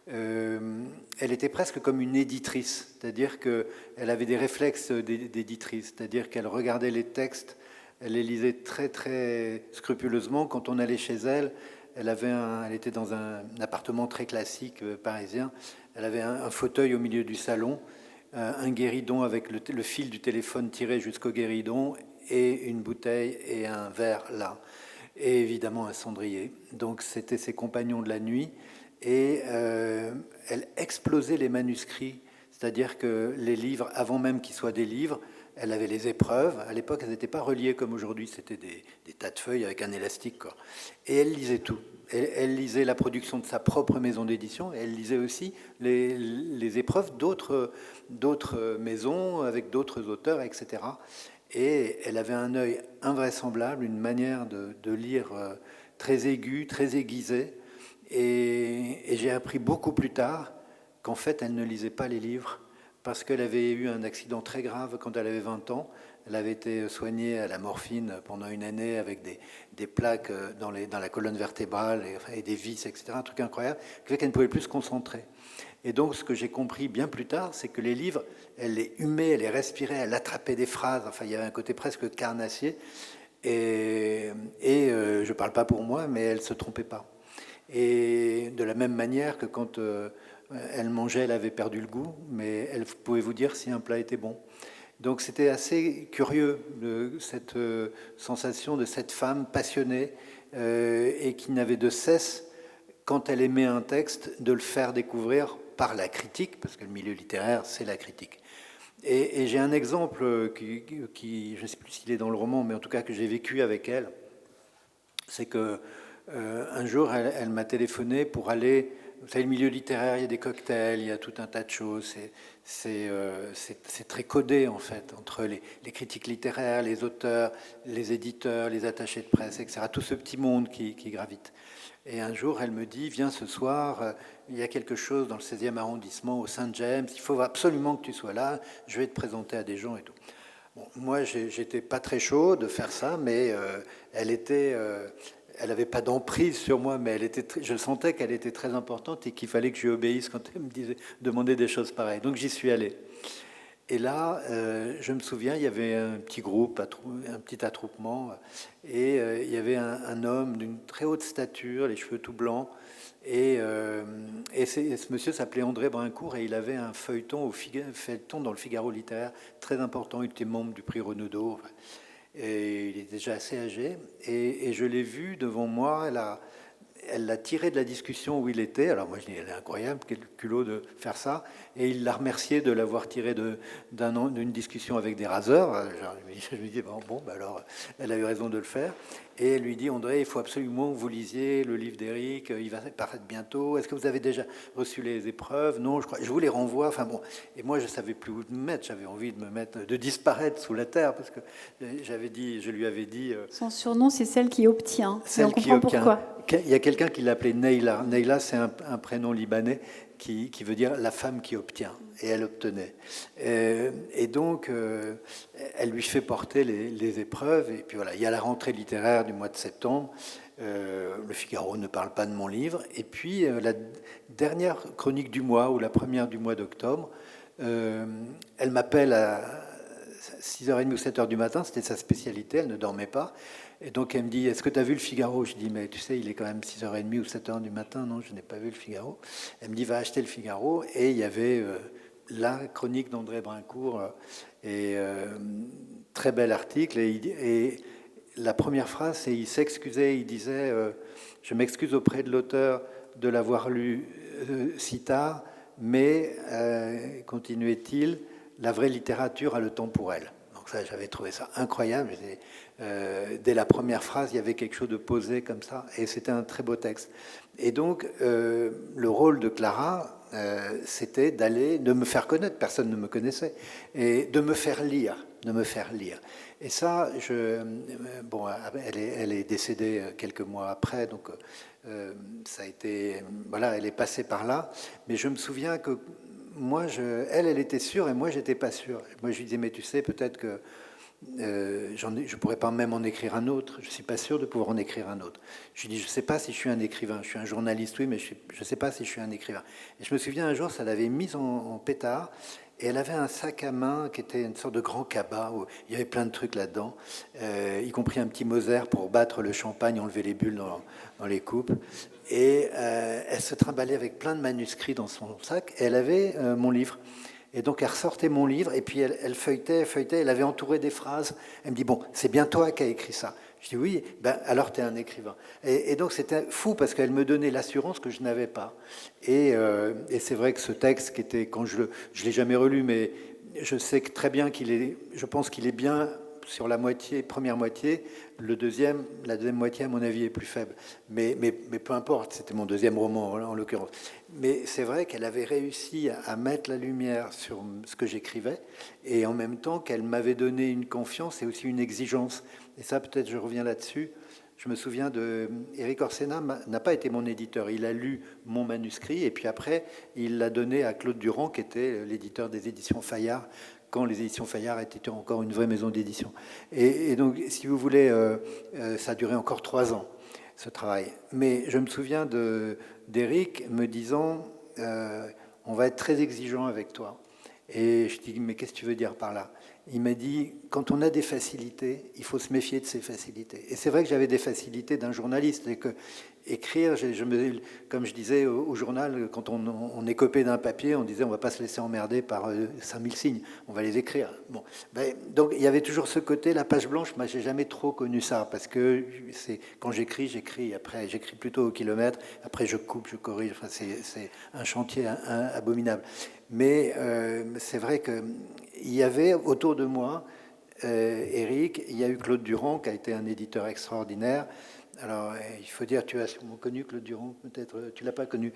elle était presque comme une éditrice, c'est-à-dire qu'elle avait des réflexes d'éditrice, c'est-à-dire qu'elle regardait les textes, elle les lisait très très scrupuleusement. Quand on allait chez elle, elle était dans un appartement très classique parisien. Elle avait un fauteuil au milieu du salon, un guéridon avec le fil du téléphone tiré jusqu'au guéridon et une bouteille et un verre là. Et évidemment un cendrier. Donc c'était ses compagnons de la nuit. Et elle explosait les manuscrits. C'est-à-dire que les livres, avant même qu'ils soient des livres, elle avait les épreuves. À l'époque, elles n'étaient pas reliées comme aujourd'hui. C'était des tas de feuilles avec un élastique, quoi. Et elle lisait tout. Elle lisait la production de sa propre maison d'édition, et elle lisait aussi les épreuves d'autres maisons, avec d'autres auteurs, etc. Et elle avait un œil invraisemblable, une manière de lire très aiguë, très aiguisée. Et j'ai appris beaucoup plus tard qu'en fait, elle ne lisait pas les livres, parce qu'elle avait eu un accident très grave quand elle avait 20 ans. Elle avait été soignée à la morphine pendant une année avec des plaques dans la colonne vertébrale et des vis, etc. Un truc incroyable, qui fait qu'elle ne pouvait plus se concentrer. Et donc, ce que j'ai compris bien plus tard, c'est que les livres, elle les humait, elle les respirait, elle attrapait des phrases. Enfin, il y avait un côté presque carnassier. Et je ne parle pas pour moi, mais elle ne se trompait pas. Et de la même manière que quand elle mangeait, elle avait perdu le goût, mais elle pouvait vous dire si un plat était bon. Donc c'était assez curieux, cette sensation de cette femme passionnée et qui n'avait de cesse, quand elle aimait un texte, de le faire découvrir par la critique, parce que le milieu littéraire, c'est la critique. Et j'ai un exemple qui je ne sais plus s'il est dans le roman, mais en tout cas que j'ai vécu avec elle. C'est que un jour, elle m'a téléphoné pour aller... Vous savez, le milieu littéraire, il y a des cocktails, il y a tout un tas de choses. C'est très codé, en fait, entre les critiques littéraires, les auteurs, les éditeurs, les attachés de presse, etc. Tout ce petit monde qui gravite. Et un jour, elle me dit, viens ce soir, il y a quelque chose dans le 16e arrondissement, au Saint-James, il faut absolument que tu sois là, je vais te présenter à des gens et tout. Bon, moi, j'étais pas très chaud de faire ça, mais elle était... elle n'avait pas d'emprise sur moi, mais je sentais qu'elle était très importante et qu'il fallait que je lui obéisse quand elle me demandait des choses pareilles. Donc j'y suis allé. Et là, je me souviens, il y avait un petit groupe, un petit attroupement, et il y avait un homme d'une très haute stature, les cheveux tout blancs, et ce monsieur s'appelait André Brincourt, et il avait un feuilleton dans le Figaro littéraire très important. Il était membre du prix Renaudot. Et il est déjà assez âgé, et je l'ai vu devant moi. Elle l'a tiré de la discussion où il était. Alors moi je dis, elle est incroyable, quel culot de faire ça. Et il l'a remercié de l'avoir tiré d'une discussion avec des raseurs. Je lui dis, bon, alors elle a eu raison de le faire. Et elle lui dit, André, il faut absolument que vous lisiez le livre d'Éric, il va paraître bientôt. Est-ce que vous avez déjà reçu les épreuves? Non, je vous les renvoie. Enfin bon. Et moi je savais plus où me mettre. J'avais envie de disparaître sous la terre, parce que je lui avais dit... Son surnom, c'est celle qui obtient. Celle on comprend pourquoi. Il y a quelqu'un qui l'appelait Neila. Neila, c'est un prénom libanais qui veut dire la femme qui obtient. Et elle obtenait. Et donc, elle lui fait porter les épreuves. Et puis voilà, il y a la rentrée littéraire du mois de septembre. Le Figaro ne parle pas de mon livre. Et puis, la dernière chronique du mois, ou la première du mois d'octobre, elle m'appelle à 6h30 ou 7h du matin. C'était sa spécialité, elle ne dormait pas. Et donc elle me dit, est-ce que tu as vu le Figaro? Je dis, mais tu sais, il est quand même 6h30 ou 7h du matin. Non, je n'ai pas vu le Figaro. Elle me dit, va acheter le Figaro. Et il y avait la chronique d'André Brincourt est très bel article. Et la première phrase, c'est il s'excusait, il disait je m'excuse auprès de l'auteur de l'avoir lu si tard, mais, continuait-il, la vraie littérature a le temps pour elle. Donc ça, j'avais trouvé ça incroyable. Dès la première phrase, il y avait quelque chose de posé comme ça, et c'était un très beau texte. Et donc, le rôle de Clara, c'était de me faire connaître, personne ne me connaissait, et de me faire lire. Et ça, bon, elle est décédée quelques mois après, donc ça a été, voilà, elle est passée par là. Mais je me souviens que moi, elle était sûre et moi, j'étais pas sûr. Moi, je lui disais, mais tu sais, peut-être que je pourrais pas même en écrire un autre. Je suis pas sûr de pouvoir en écrire un autre. Je lui dis, je sais pas si je suis un écrivain. Je suis un journaliste, oui, mais je sais pas si je suis un écrivain. Et je me souviens un jour, ça l'avait mise en pétard. Et elle avait un sac à main qui était une sorte de grand cabas où il y avait plein de trucs là-dedans, y compris un petit Moser pour battre le champagne, enlever les bulles dans les coupes. Et elle se trimballait avec plein de manuscrits dans son sac. Et elle avait mon livre. Et donc elle ressortait mon livre et puis elle feuilletait, elle avait entouré des phrases. Elle me dit, bon, c'est bien toi qui as écrit ça. Je dis, oui, ben, alors tu es un écrivain. Et donc c'était fou parce qu'elle me donnait l'assurance que je n'avais pas. Et c'est vrai que ce texte, qui était, quand je l'ai jamais relu, mais je sais que très bien je pense qu'il est bien sur la première moitié. La deuxième moitié, à mon avis, est plus faible. Mais peu importe, c'était mon deuxième roman, en l'occurrence. Mais c'est vrai qu'elle avait réussi à mettre la lumière sur ce que j'écrivais, et en même temps qu'elle m'avait donné une confiance et aussi une exigence. Et ça, peut-être, je reviens là-dessus. Je me souviens Éric Orsena n'a pas été mon éditeur. Il a lu mon manuscrit, et puis après, il l'a donné à Claude Durand, qui était l'éditeur des éditions Fayard, quand les éditions Fayard étaient encore une vraie maison d'édition. Et donc, si vous voulez, ça a duré encore 3 ans, ce travail. Mais je me souviens d'Éric me disant, on va être très exigeant avec toi. Et je dis, mais qu'est-ce que tu veux dire par là? Il m'a dit, quand on a des facilités, il faut se méfier de ces facilités. Et c'est vrai que j'avais des facilités d'un journaliste, et que écrire, comme je disais au journal, quand on est copé d'un papier, on disait on ne va pas se laisser emmerder par 5000 signes, on va les écrire. Bon, donc il y avait toujours ce côté, la page blanche, moi j'ai jamais trop connu ça, parce que quand j'écris, après j'écris plutôt au kilomètre, après je coupe, je corrige, enfin, c'est un chantier abominable. Mais c'est vrai qu'il y avait autour de moi, Éric, il y a eu Claude Durand, qui a été un éditeur extraordinaire. Alors, il faut dire, tu as sûrement connu Claude Durand, peut-être, tu ne l'as pas connu.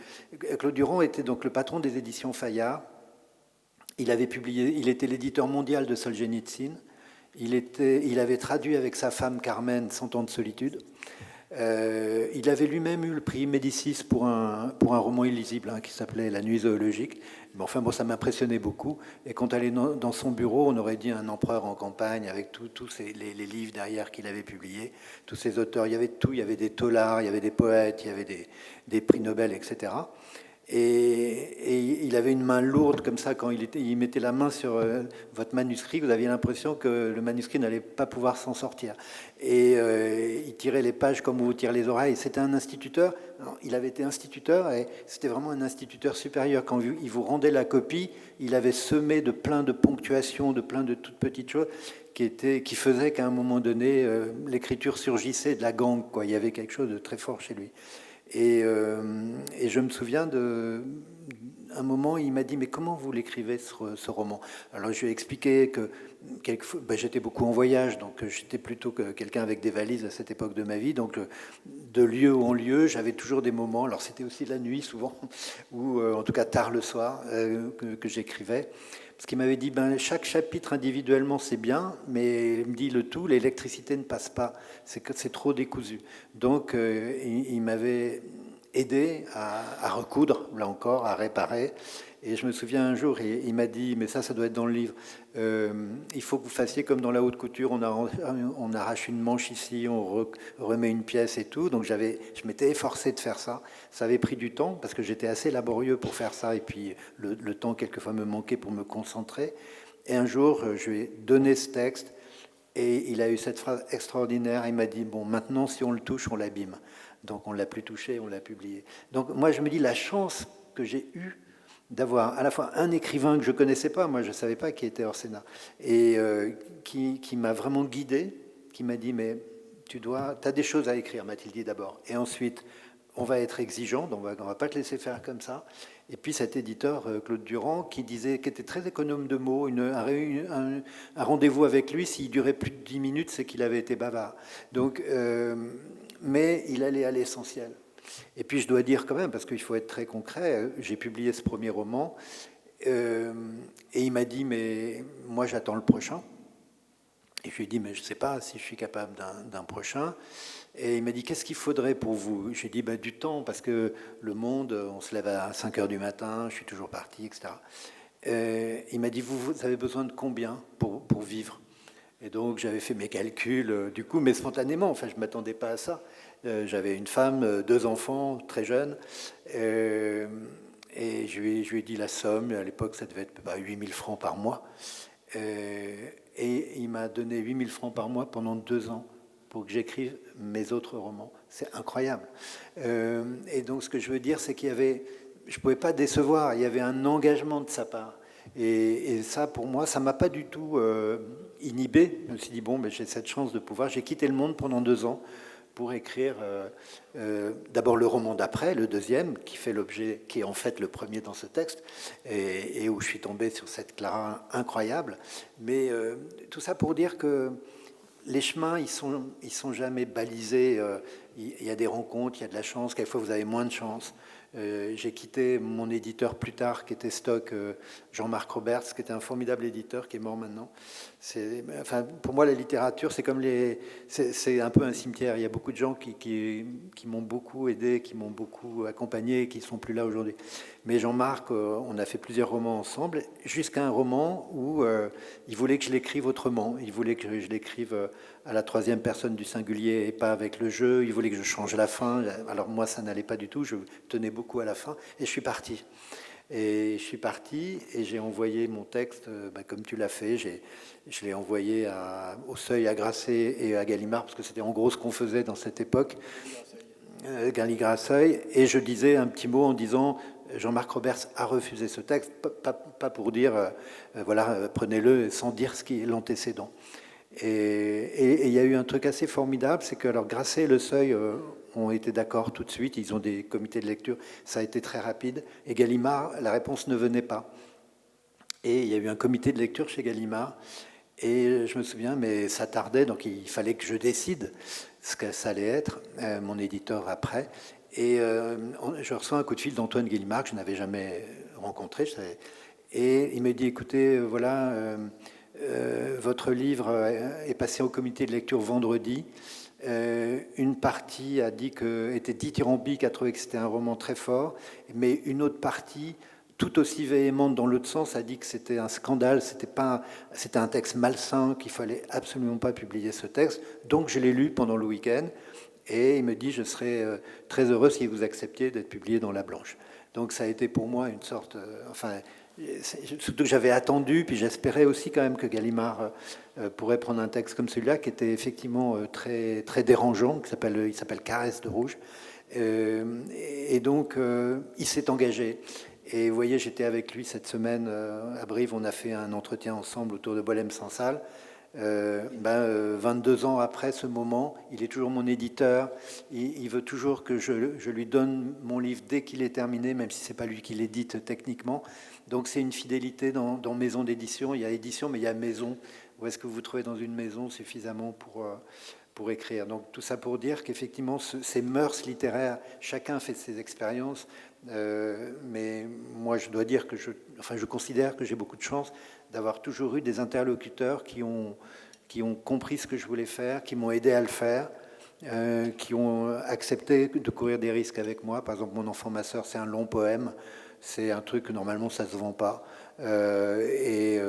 Claude Durand était donc le patron des éditions Fayard. Il était l'éditeur mondial de Solzhenitsyn. Il avait traduit avec sa femme Carmen 100 ans de solitude. Il avait lui-même eu le prix Médicis pour un roman illisible qui s'appelait La nuit zoologique. Mais enfin, bon, ça m'impressionnait beaucoup. Et quand allait dans son bureau, on aurait dit un empereur en campagne, avec tous les livres derrière qu'il avait publiés, tous ses auteurs. Il y avait tout, il y avait des taulards, il y avait des poètes, il y avait des prix Nobel, etc. Et il avait une main lourde comme ça quand il mettait la main sur votre manuscrit. Vous aviez l'impression que le manuscrit n'allait pas pouvoir s'en sortir. Et il tirait les pages comme vous tirez les oreilles. C'était un instituteur. Alors, il avait été instituteur et c'était vraiment un instituteur supérieur. Quand il vous rendait la copie, il avait semé de plein de ponctuations, de plein de toutes petites choses qui faisaient qu'à un moment donné, l'écriture surgissait de la gangue, quoi. Il y avait quelque chose de très fort chez lui. Et je me souviens d'un moment, il m'a dit, mais comment vous l'écrivez, ce roman? Alors je lui ai expliqué que quelquefois, j'étais beaucoup en voyage, donc j'étais plutôt quelqu'un avec des valises à cette époque de ma vie, donc de lieu en lieu, j'avais toujours des moments, alors c'était aussi la nuit souvent, ou en tout cas tard le soir, que j'écrivais. Parce qu'il m'avait dit, chaque chapitre individuellement c'est bien, mais il me dit le tout, l'électricité ne passe pas, c'est trop décousu. Donc il m'avait aidé à recoudre, là encore, à réparer. Et je me souviens un jour, il m'a dit, mais ça doit être dans le livre, il faut que vous fassiez comme dans la haute couture, on arrache une manche ici, on remet une pièce et tout. Donc je m'étais efforcé de faire ça. Ça avait pris du temps parce que j'étais assez laborieux pour faire ça et puis le temps quelquefois me manquait pour me concentrer. Et un jour, je lui ai donné ce texte et il a eu cette phrase extraordinaire. Il m'a dit, bon, maintenant si on le touche, on l'abîme. Donc on ne l'a plus touché, on l'a publié. Donc moi je me dis la chance que j'ai eue d'avoir à la fois un écrivain que je ne connaissais pas, moi je ne savais pas qui était Orsena, et qui m'a vraiment guidé, qui m'a dit, mais tu as des choses à écrire, m'a-t-il dit d'abord, et ensuite, on va être exigeant, donc on ne va pas te laisser faire comme ça. Et puis cet éditeur, Claude Durand, qui était très économe de mots, un rendez-vous avec lui, s'il durait plus de 10 minutes, c'est qu'il avait été bavard. Donc, mais il allait à l'essentiel. Et puis je dois dire quand même, parce qu'il faut être très concret, j'ai publié ce premier roman, et il m'a dit, mais moi j'attends le prochain. Et je lui ai dit, mais je ne sais pas si je suis capable d'un prochain. Et il m'a dit, qu'est-ce qu'il faudrait pour vous? Je lui ai dit, du temps, parce que le monde, on se lève à 5 heures du matin, je suis toujours parti, etc. Il m'a dit, vous avez besoin de combien pour vivre? Et donc j'avais fait mes calculs, du coup, mais spontanément, enfin je ne m'attendais pas à ça. J'avais une femme, 2 enfants, très jeunes, et je lui ai dit la somme, à l'époque ça devait être 8 000 francs par mois. Et il m'a donné 8 000 francs par mois pendant 2 ans pour que j'écrive mes autres romans. C'est incroyable. Et donc ce que je veux dire, c'est je ne pouvais pas décevoir, il y avait un engagement de sa part. Et ça, pour moi, ça ne m'a pas du tout inhibé. Je me suis dit, bon, j'ai cette chance de pouvoir. J'ai quitté le monde pendant 2 ans pour écrire d'abord le roman d'après, le deuxième, qui est en fait le premier dans ce texte, et où je suis tombé sur cette Clara incroyable. Mais tout ça pour dire que les chemins, ils sont jamais balisés. Il y a des rencontres, il y a de la chance. Quelquefois, vous avez moins de chance. J'ai quitté mon éditeur plus tard, qui était Stock, Jean-Marc Roberts, qui était un formidable éditeur, qui est mort maintenant. Pour moi, la littérature, c'est un peu un cimetière. Il y a beaucoup de gens qui m'ont beaucoup aidé, qui m'ont beaucoup accompagné, et qui ne sont plus là aujourd'hui. Mais Jean-Marc, on a fait plusieurs romans ensemble, jusqu'à un roman où il voulait que je l'écrive autrement. Il voulait que je l'écrive à la 3e personne du singulier et pas avec le jeu. Il voulait que je change la fin. Alors moi, ça n'allait pas du tout. Je tenais beaucoup à la fin. Et je suis parti. Et j'ai envoyé mon texte, comme tu l'as fait. Je l'ai envoyé au Seuil, à Grasset et à Gallimard, parce que c'était en gros ce qu'on faisait dans cette époque. Gallimard-Seuil. Et je disais un petit mot en disant... Jean-Marc Roberts a refusé ce texte, pas pour dire, voilà, prenez-le, sans dire ce qui est l'antécédent. Et il y a eu un truc assez formidable, c'est que alors Grasset et Le Seuil ont été d'accord tout de suite, ils ont des comités de lecture, ça a été très rapide, et Gallimard, la réponse ne venait pas. Et il y a eu un comité de lecture chez Gallimard, et je me souviens, mais ça tardait, donc il fallait que je décide ce que ça allait être, mon éditeur après. Et je reçois un coup de fil d'Antoine Gallimard, que je n'avais jamais rencontré. Et il me dit, écoutez, voilà, votre livre est passé au comité de lecture vendredi. Une partie a dit était dithyrambique, a trouvé que c'était un roman très fort, mais une autre partie, tout aussi véhémente dans l'autre sens, a dit que c'était un scandale, c'était un texte malsain, qu'il fallait absolument pas publier ce texte. Donc je l'ai lu pendant le week-end. Et il me dit, je serais très heureux si vous acceptiez d'être publié dans La Blanche. Donc ça a été pour moi une sorte... surtout que j'avais attendu, puis j'espérais aussi quand même que Gallimard pourrait prendre un texte comme celui-là, qui était effectivement très, très dérangeant, il s'appelle Caresse de rouge. Et donc, il s'est engagé. Et vous voyez, j'étais avec lui cette semaine à Brive, on a fait un entretien ensemble autour de Bolem-Sansal. 22 ans après ce moment, il est toujours mon éditeur. Il veut toujours que je lui donne mon livre dès qu'il est terminé, même si c'est pas lui qui l'édite techniquement. Donc c'est une fidélité dans maison d'édition. Il y a édition, mais il y a maison. Où est-ce que vous trouvez dans une maison suffisamment pour écrire? Donc tout ça pour dire qu'effectivement, ces mœurs littéraires, chacun fait ses expériences. Mais moi, je dois dire que je considère que j'ai beaucoup de chance d'avoir toujours eu des interlocuteurs qui ont compris ce que je voulais faire, qui m'ont aidé à le faire, qui ont accepté de courir des risques avec moi. Par exemple, Mon enfant, ma sœur, c'est un long poème. C'est un truc que normalement, ça ne se vend pas. Ils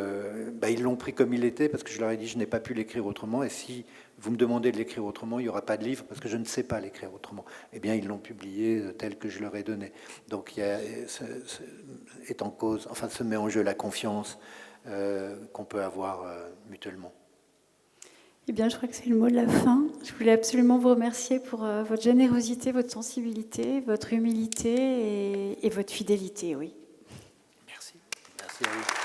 l'ont pris comme il était parce que je leur ai dit je n'ai pas pu l'écrire autrement. Et si vous me demandez de l'écrire autrement, il n'y aura pas de livre parce que je ne sais pas l'écrire autrement. Eh bien, ils l'ont publié tel que je leur ai donné. Donc, est en cause, enfin, se met en jeu la confiance qu'on peut avoir mutuellement. Eh bien, je crois que c'est le mot de la fin. Je voulais absolument vous remercier pour votre générosité, votre sensibilité, votre humilité et votre fidélité, oui. Merci à vous.